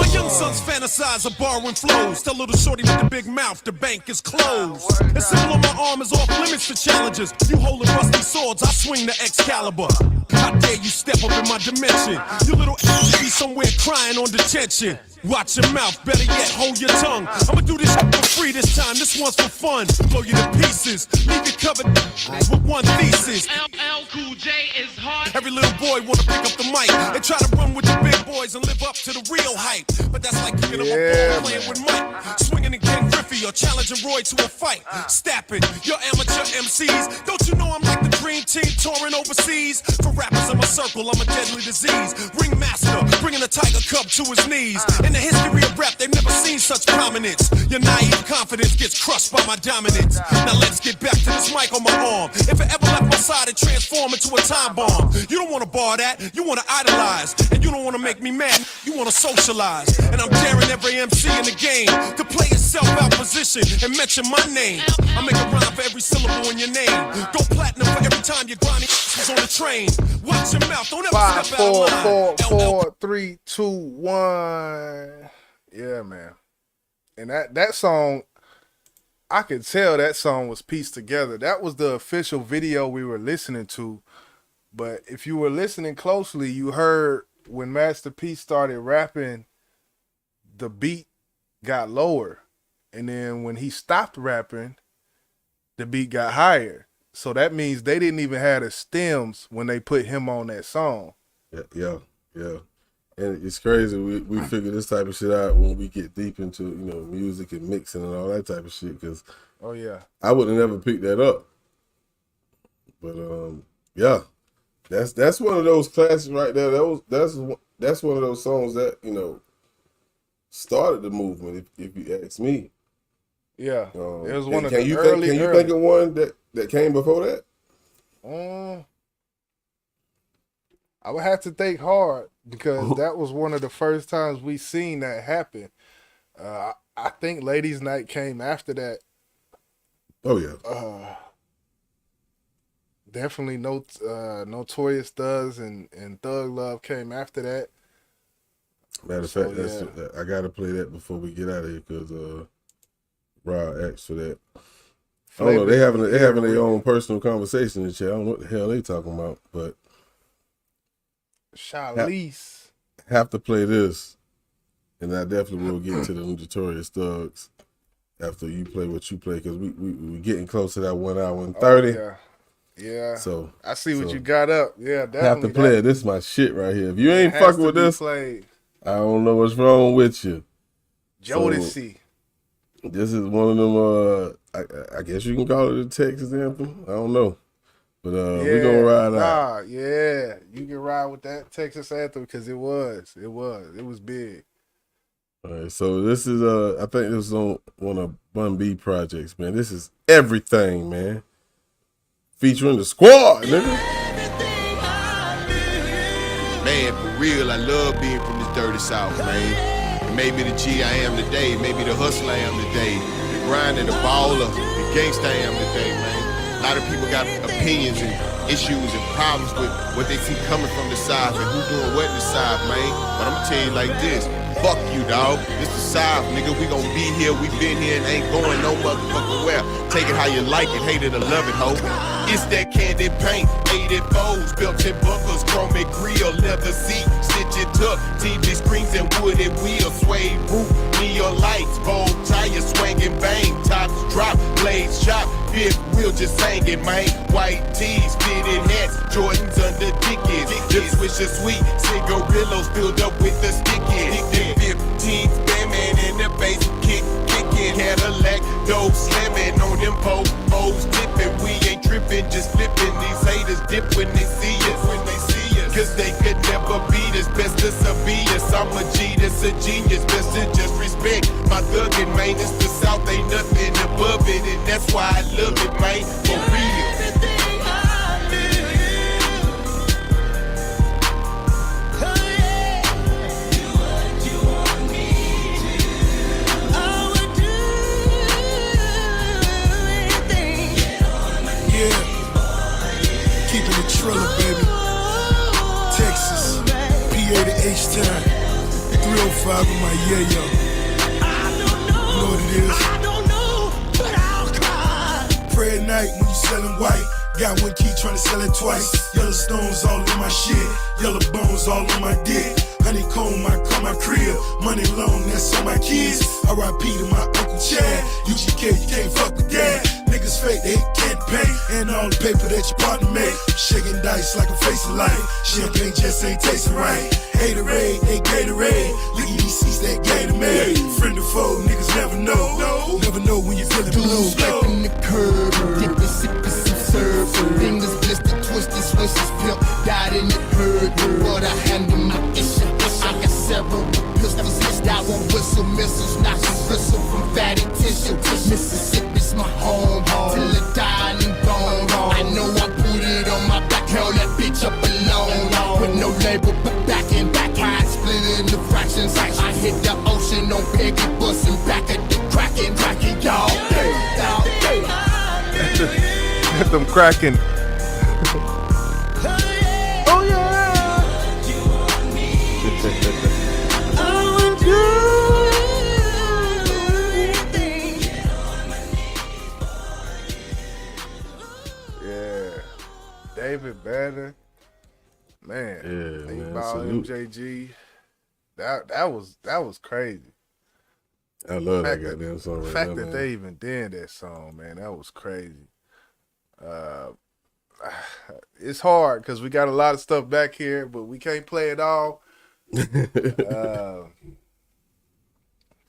My young sons fantasize of borrowing flows. Tell little shorty with the big mouth, the bank is closed. The symbol on my arm is off limits to challenges. You holding rusty swords, I swing the Excalibur. How dare you step up in my dimension? You little be somewhere crying on detention. Watch your mouth, better yet, hold your tongue. I'ma do this for free this time, this one's for fun. Blow you to pieces, leave you covered with one thesis. LL Cool J is hard. Every little boy wanna pick up the mic and try to run with the big boys and live up to the real hype. But that's like picking up a ball playing with Mike. Swinging in Ken Griffey or challenging Roy to a fight. Stapping your amateur MCs. Don't you know I'm like the dream team touring overseas? For rappers in my circle, I'm a deadly disease. Ringmaster, bringing the Tiger Cub to his knees. In the history of rap, they've never seen such prominence. Your naive confidence gets crushed by my dominance. Now let's get back to this mic on my arm. If it ever left my side, it transform into a time bomb. You don't wanna bar that, you wanna idolize. And you don't wanna make me mad, you wanna socialize. And I'm daring every MC in the game to play itself out position and mention my name. I make a rhyme for every syllable in your name. Go platinum for every time your grinding is on the train. Watch your mouth, don't ever 5, step out 4, of line. 4, 4, 3, 2, 1. Yeah, man. And that song, I could tell that song was pieced together. That was the official video we were listening to. But if you were listening closely, you heard when Master P started rapping, the beat got lower. And then when he stopped rapping, the beat got higher. So that means they didn't even have the stems when they put him on that song. Yeah. And it's crazy. We figure this type of shit out when we get deep into, music and mixing and all that type of shit. Because I would have never picked that up. But yeah, that's one of those classics right there. That's one of those songs that started the movement. If you ask me. Yeah, it was one of the early. Can you think of one that came before that? I would have to think hard because that was one of the first times we seen that happen. I think Ladies Night came after that. Oh yeah. Definitely Notorious Thugs and Thug Love came after that. Matter of fact, I gotta play that before we get out of here because Raw asked for that. I don't know. They having their own personal conversation in the chat. I don't know what the hell they talking about, but Charlize have to play this, and I definitely will get to the Notorious Thugs after you play what you play, because we getting close to that 1 hour and 30. Yeah. So I see what you got up. Yeah, definitely. Have to play it. This is my shit right here. If you ain't fucking with this, played. I don't know what's wrong with you. Jodeci. So, this is one of them. I guess you can call it a Texas anthem. I don't know, but we're gonna ride out. Yeah, you can ride with that Texas anthem because it was big. All right, so this is I think this is on one of Bun B projects, man. This is Everything, man, featuring the squad, nigga. Man, for real, I love being from this dirty South, man. And maybe the G I am today, maybe the hustler I am today, the grinder, the baller, the gangster I am today, man. A lot of people got opinions and issues and problems with what they see coming from the South and who doing what in the South, man. But I'm gonna tell you like this. Fuck you, dog. This the South, nigga. We gon' be here. We been here and ain't going no motherfucking where. Take it how you like it, hate it or love it, ho. It's that candy paint, 84s, belts and buckles, chrome and grill, leather seat, stitch and tuck, TV screens and wooden wheels, suede roof, neon lights, bold tires, swinging bang, tops drop, blades chop, fifth wheel just hanging, man. White tees, fitted hats, Jordans under Dickies. The swisher sweet, cigarillos filled up with the sticky. 15s, Batman in the bass, kicking, Cadillac, dope slamming on them poles, tipping. We ain't tripping, just flipping. These haters dip when they see us. Cause they could never beat us. Best to be us. I'm a G that's a genius. Best to just respect my thuggin', man. It's the South, ain't nothing above it. And that's why I love it, man. For real. Triller, baby. Texas, PA to H-Town, 305 in my yayo. You know what it is? I don't know, but I'll cry. Pray at night when you selling white. Got one key trying to sell it twice. Yellow stones all in my shit. Yellow bones all on my dick. Honeycomb, my crib. Money loan, that's on my kids. R.I.P. to my Uncle Chad. UGK, you can't fuck with that. Niggas fake, they can't pay. And all the paper that your partner made. Shaking dice like a face of light. Champagne just ain't tasting right. Haterade, they Gatorade. Look at these seats that Gator made. Friend or foe, niggas never know. Never know when you're feeling blue. Swiping the curb, dipping, sipping some syrup. Fingers blistered, twisted, switches, pimp. Died in the herd, but I handle my issue. I got several pistols, that will whistle missiles, knock and bristle from fatty tissue. Mississippi's my home, till it died and bone. I know I put it on my back, held that bitch up alone. With no label, but back in back, I split into fractions. I hit the ocean on Peggy, bustin' back at the crackin', y'all. Let them cracking. Oh yeah. Yeah, David Banner, man. Yeah, man. About MJG. That was crazy. I love that goddamn song right The fact now, that man. they even did that song, man, that was crazy. It's hard because we got a lot of stuff back here, but we can't play it all.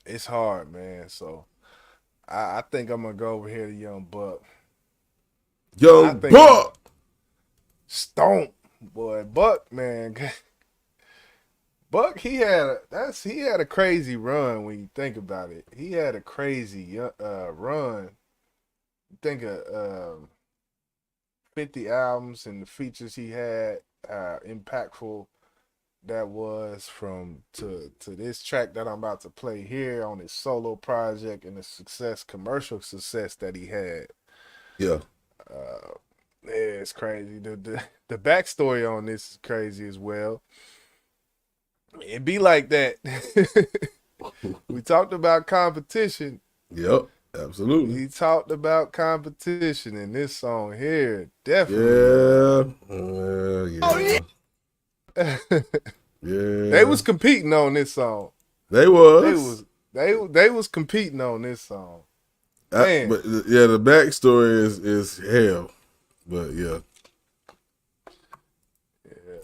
It's hard, man. So I think I'm gonna go over here to Young Buck. Young Buck, Stomp, boy, Buck, man. Buck, he had a crazy run when you think about it. He had a crazy run. Think of 50 albums and the features he had, impactful that was from to this track that I'm about to play here on his solo project and the commercial success that he had. Yeah. Yeah, it's crazy. The backstory on this is crazy as well. It be like that. We talked about competition. Yep. Absolutely. He talked about competition in this song here. Definitely. Yeah. Oh, yeah. They was competing on this song. They was. They was competing on this song. Man. But yeah, the backstory is hell. But yeah.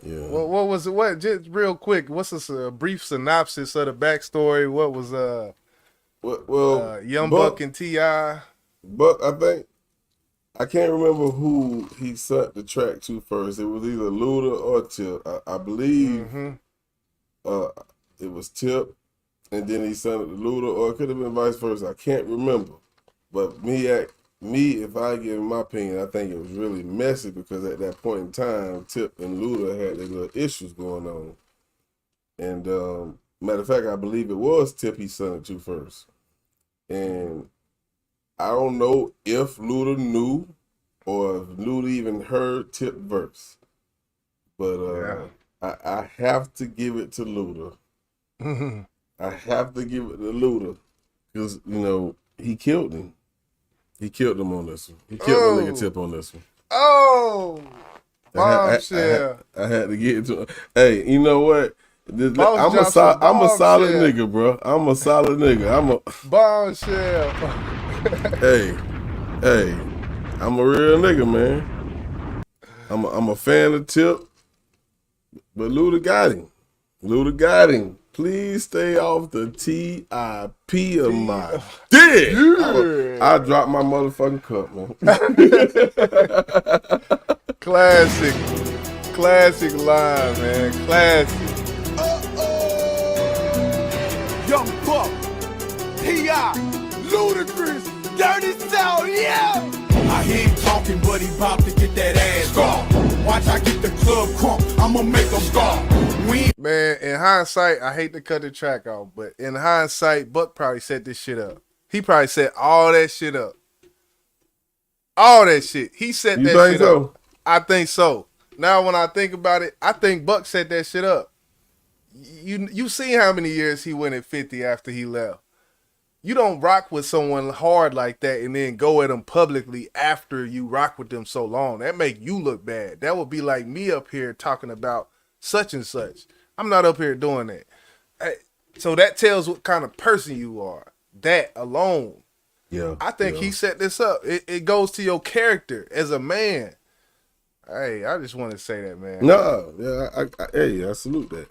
Yeah. What was it? What just real quick? What's a brief synopsis of the backstory? What was Young Buck and T.I.? Buck, I can't remember who he sent the track to first. It was either Luda or Tip. I believe it was Tip, and then he sent it to Luda, or it could have been vice versa. I can't remember. But me, if I give my opinion, I think it was really messy because at that point in time, Tip and Luda had their little issues going on. And matter of fact, I believe it was Tip he sent it to first. And I don't know if Luda knew or if Luda even heard Tip verse. But I have to give it to Luda. I have to give it to Luda because, he killed him. He killed him on this one. He killed the nigga Tip on this one. Oh, I had to get it to him. Hey, you know what? I'm a solid nigga, bro. I'm a solid nigga. Bombshell. hey, I'm a real nigga, man. I'm a fan of Tip, but Luda got him. Please stay off the TIP of my dick. Yeah. I dropped my motherfucking cup, man. Classic line, man. Classic. Young Buck, T.I., Ludacris, Dirty South, yeah! I hear him talking, but he about to get that ass gone. Watch I get the club crunk, I'ma make him scar. Man, in hindsight, I hate to cut the track off, but in hindsight, Buck probably set this shit up. He probably set all that shit up. All that shit. He set You that think shit so? up. I think so. Now when I think about it, I think Buck set that shit up. You seen how many years he went at 50 after he left. You don't rock with someone hard like that and then go at them publicly after you rock with them so long. That make you look bad. That would be like me up here talking about such and such. I'm not up here doing that. So that tells what kind of person you are. That alone. Yeah. I think he set this up. It goes to your character as a man. Hey, I just want to say that, man. No, yeah, I salute that.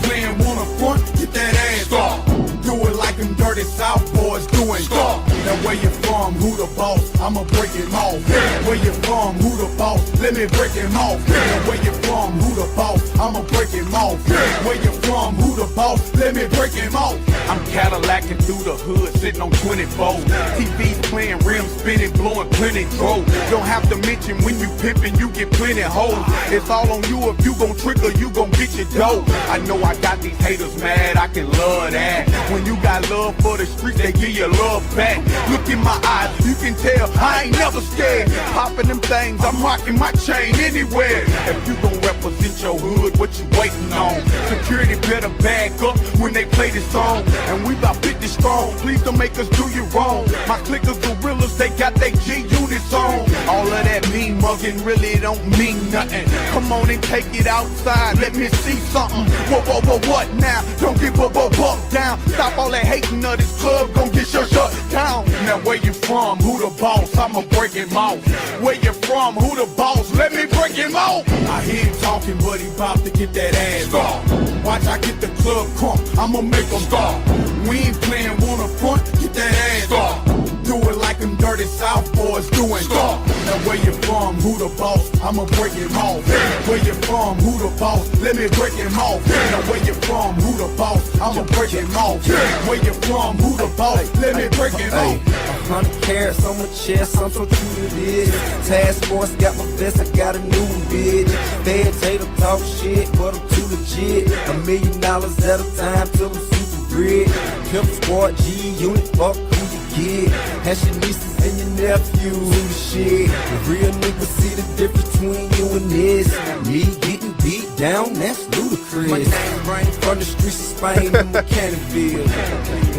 Playing wanna front, get that ass off. Do it like them dirty South boys doing. Now where you from, who the boss? I'ma break him off. Where you from, who the boss? Let me break him off. Now where you from, who the boss? I'ma break him off. Where you from, who the boss? Let me break him off. I'm Cadillacing through the hood, sitting on 24. TV's playing, rims spinning, blowing plenty dro. Don't have to mention when you pimping, you get plenty hoes. It's all on you if you gon' trigger, you gon' get your dough. I know I got these haters mad, I can love that. When you got love for the streets, they give you love back. Look in my eyes, you can tell I ain't never scared. Popping them things, I'm rocking my chain anywhere. If you gon' represent your hood, what you waiting on? Security better back up when they play this song. And we about 50 strong, please don't make us do you wrong. My clickers gorillas, they got they G units on. All of that mean mugging really don't mean nothing. Come on and take it outside, let me see something. What now? Don't get buck down. Stop all that hating of this club, gon' get your shut down. Now where you from? Who the boss? I'ma break him off. Where you from? Who the boss? Let me break him off. I hear him talking, but he about to get that ass off. Watch I get the club crunk, I'ma make him scar. We ain't playing wanna front, get that ass off. Do it like them dirty South boys doing. Now where you from? Who the boss? I'ma break him off. Where you from? Who the boss? Let me break him off. Now where you from? Who the boss? I'ma break him off. Where you from? Who the boss? Let me break him off. 100 carats on my chest, I'm so true to this. Task force got my vest, I got a new bitch. Fed tater talk shit, but I'm too legit. $1 million at a time till I'm super rich. Pimp squad, G unit, fuck who you get. Has your nieces and your nephews, shit. The real niggas see the difference between you and this. Me getting beat down, that's ludicrous. My name ring from the streets of Spain to Mechanicsville.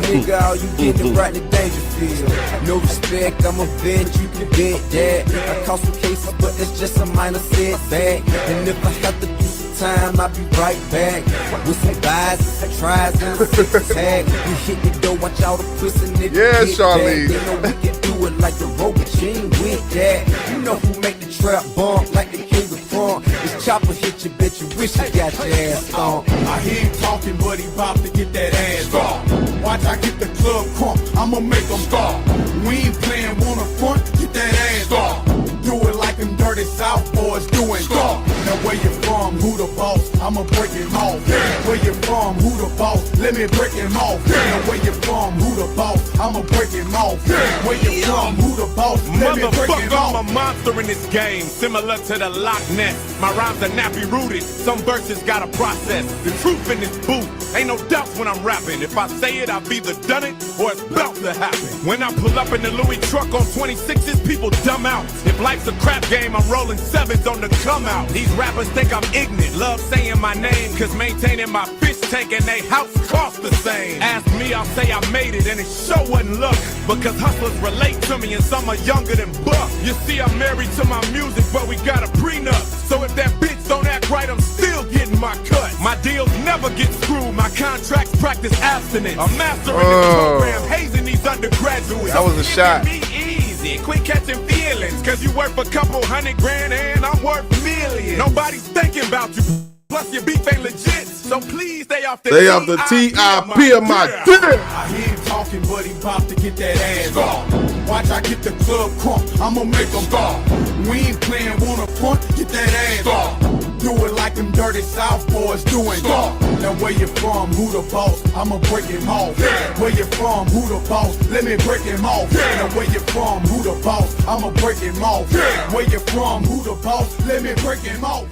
Nigga, all you getting right to Dangerfield. No respect, I'm a vet, you can bet that. I caught some cases, but that's just a minor setback. And if I have to do some time, I'll be right back. With some buys, some tries, and a six-pack. We hit the door, watch all the pussy niggas. Yeah, Charlie. You know we can do it like the road machine with that. You know who make the trap bump like the king of front. This chopper hit you, bet you wish you got your ass on. I hear him talking, but he bout to get that ass off. Watch I get the club crunk, I'ma make them stop. We ain't playing on the front, get that ass off. Do it like them dirty South boys doing. Stop. Now where you from, who the boss? I'ma break him off. Where you from, who the boss? Let me break him off. Now where you from, who the boss? I'ma break him off. Where you from, who the boss? Let me break him off. I'm a monster in this game, similar to the Loch Ness. My rhymes are nappy rooted, some verses gotta process. The truth in this booth, ain't no doubts when I'm rapping. If I say it, I've either done it or it's about to happen. When I pull up in the Louis truck on 26s, people dumb out. If life's a crap game, I'm rolling sevens on the come out. These rappers think I'm ignorant, love saying my name, cause maintaining my fish tank and they house cost the same. Ask me, I'll say I made it and it sure wasn't luck, because hustlers relate to me and some are younger than Buck. You see, I'm married to my music, but we got a prenup. So if that bitch don't act right, I'm still getting my cut. My deals never get screwed, my contracts practice abstinence. A master in the program, hazing these undergraduates. That was a shot. Be easy, quit catching feelings, cause you worth a couple $100,000 and I'm worth millions. Nobody's thinking about you, plus your beef ain't legit, so please stay off the T.I.P. of my dick. I hear him talking, but he bout to get that ass off. Watch I get the club crunk, I'ma make them stop. We ain't playing on the front, get that ass off. Do it like them dirty South boys doing. Stop. Now where you from, who the boss? I'ma break him off. Where you from, who the boss? Let me break him off. Now where you from, who the boss? I'ma break him off. Where you from, who the boss? Let me break him off.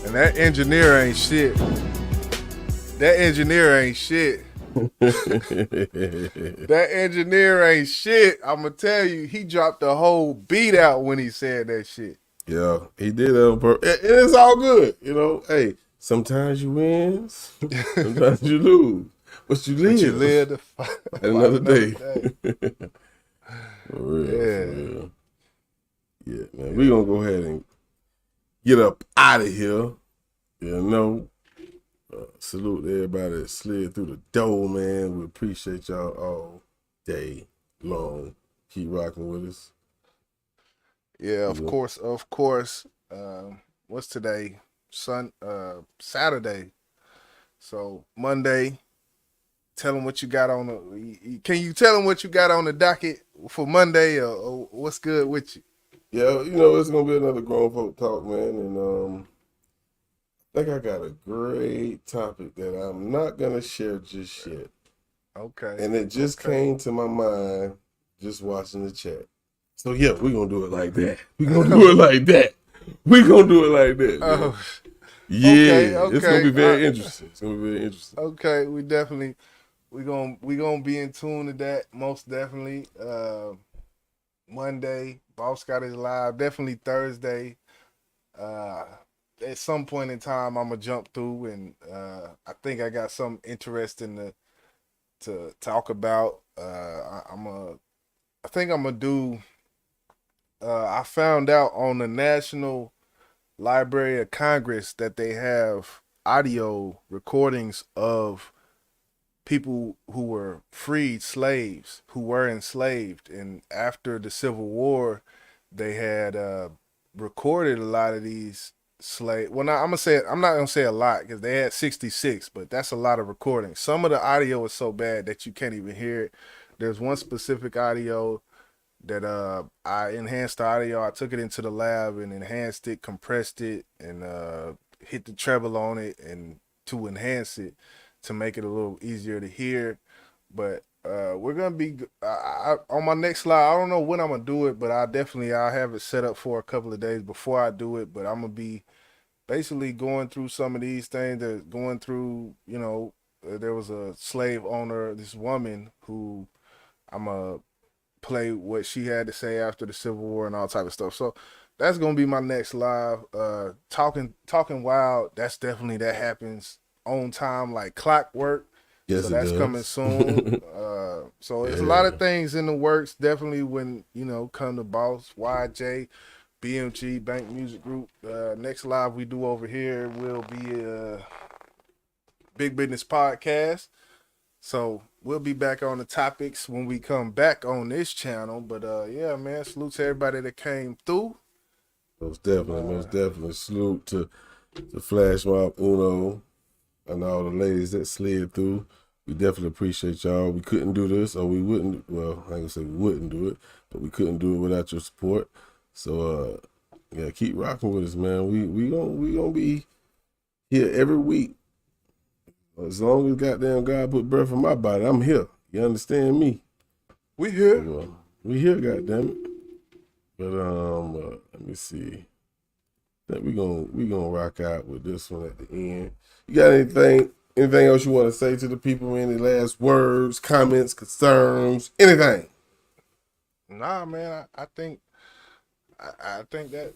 And that engineer ain't shit. That engineer ain't shit. That engineer ain't shit. I'ma tell you, he dropped the whole beat out when he said that shit. Yeah, he did that on purpose. And it's all good, you know. Hey, sometimes you win, sometimes you lose. But you live. But you live to fight another day. For real, Yeah. for real. Yeah, man. We gonna go ahead and get up out of here. You know. Salute to everybody that slid through the door, man. We appreciate y'all all day long. Keep rocking with us. Yeah, of course. What's today? Saturday. So Monday. Tell them what you got on the. Can you tell them what you got on the docket for Monday, or what's good with you? Yeah, you know it's gonna be another grown folk talk, man, and I think I got a great topic that I'm not gonna share just yet. Okay. And it just came to my mind just watching the chat. So yeah, we're gonna do it like that. We're gonna do it like that. We're gonna do it like that. Man. Yeah, okay. It's gonna be very interesting. It's gonna be very interesting. Okay, we gonna be in tune to that, most definitely. Monday, Boss got his live. Definitely Thursday. At some point in time, I'm gonna jump through, and I think I got something interesting to talk about. I think I'm gonna do. I found out on the National Library of Congress that they have audio recordings of people who were freed slaves, who were enslaved, and after the Civil War, they had recorded a lot of these slave. Well, now I'm not gonna say a lot because they had 66, but that's a lot of recordings. Some of the audio is so bad that you can't even hear it. There's one specific audio that I enhanced the audio. I took it into the lab and enhanced it, compressed it, and hit the treble on it and to enhance it to make it a little easier to hear. But we're gonna be on my next live. I don't know when I'm gonna do it, but I have it set up for a couple of days before I do it. But I'm gonna be basically going through some of these things that going through. You know, there was a slave owner, this woman who I'm gonna play what she had to say after the Civil War and all type of stuff. So that's gonna be my next live. Talking wild. That happens on time like clockwork. Yes, so that's coming soon. So there's a lot of things in the works. Definitely when come to Boss, YJ, BMG, Bank Music Group. Next live we do over here will be Big Business Podcast. So we'll be back on the topics when we come back on this channel. But yeah, man, salute to everybody that came through. Most definitely. Salute to Flash Mob Uno and all the ladies that slid through. We definitely appreciate y'all. We couldn't do this, or we wouldn't. Well, I ain't gonna say we wouldn't do it, but we couldn't do it without your support. So yeah, keep rocking with us, man. We gonna be here every week. As long as goddamn God put breath in my body, I'm here. You understand me? We here. We here, goddamn it. But let me see. I think we gonna rock out with this one at the end. You got anything else you want to say to the people? Any last words, comments, concerns, anything? Nah, man. I think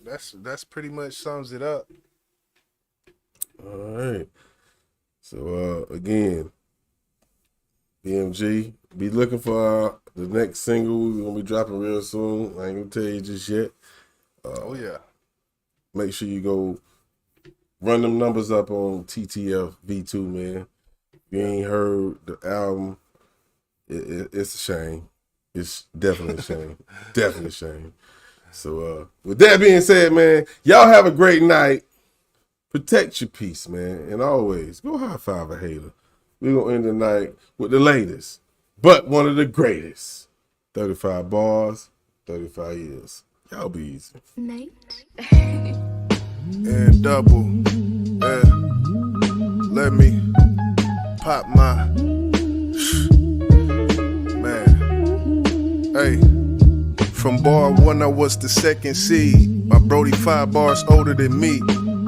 that's pretty much sums it up. All right. So again, BMG, be looking for the next single. We're gonna be dropping real soon. I ain't gonna tell you just yet. Oh yeah. Make sure you go run them numbers up on TTF V2, man. If you ain't heard the album, it's a shame. It's definitely a shame. Definitely a shame. So with that being said, man, y'all have a great night. Protect your peace, man. And always go high five a hater. We're gonna end the night with the latest, but one of the greatest. 35 bars, 35 years. Y'all be easy. Nate. And double. Let me pop my man. Hey. From bar one, I was the second seed. My Brody 5 bars older than me.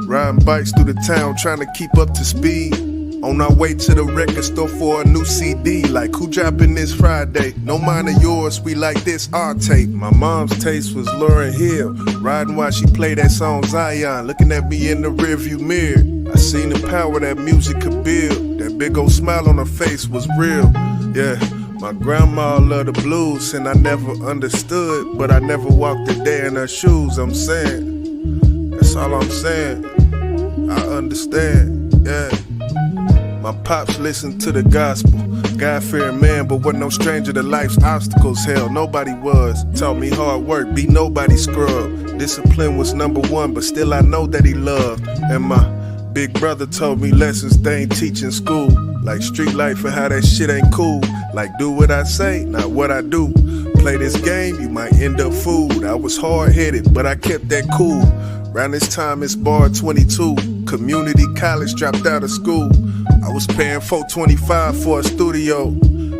Riding bikes through the town, trying to keep up to speed. On our way to the record store for a new CD. Like, who dropping this Friday? No mind of yours, we like this, our tape. My mom's taste was Lauryn Hill. Riding while she played that song Zion. Looking at me in the rearview mirror. I seen the power that music could build. That big old smile on her face was real. Yeah, my grandma loved the blues, and I never understood. But I never walked a day in her shoes, I'm saying. That's all I'm saying. I understand, yeah. My pops listened to the gospel. God-fearing man, but wasn't no stranger to life's obstacles. Hell, nobody was. Taught me hard work, be nobody's scrub. Discipline was number one, but still I know that he loved. And my big brother told me lessons they ain't teach in school. Like street life and how that shit ain't cool. Like do what I say, not what I do. Play this game, you might end up fooled. I was hard-headed, but I kept that cool. Round this time it's bar 22. Community college, dropped out of school. I was paying $425 for a studio.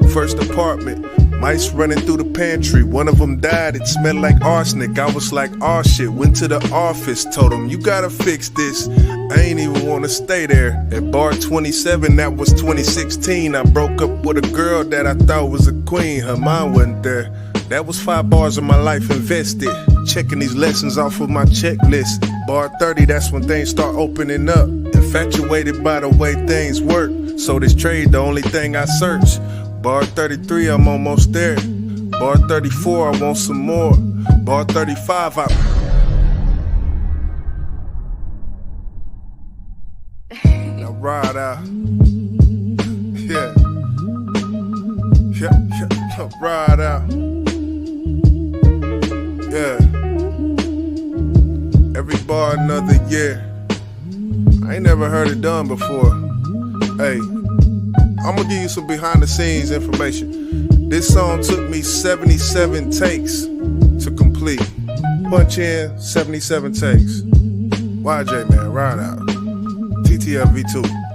First apartment, mice running through the pantry. One of them died, it smelled like arsenic. I was like, oh shit, went to the office. Told them, you gotta fix this. I ain't even wanna stay there. At bar 27, that was 2016. I broke up with a girl that I thought was a queen. Her mind wasn't there. That was 5 bars of my life invested. Checking these lessons off of my checklist. Bar 30, that's when things start opening up. Infatuated by the way things work. So this trade, the only thing I search. Bar 33, I'm almost there. Bar 34, I want some more. Bar 35, Now ride out. Yeah. Yeah, ride out. Yeah. Every bar another year. I ain't never heard it done before. Hey, I'm gonna give you some behind the scenes information. This song took me 77 takes to complete. Punch in, 77 takes. YJ, man, ride out. TTF V2.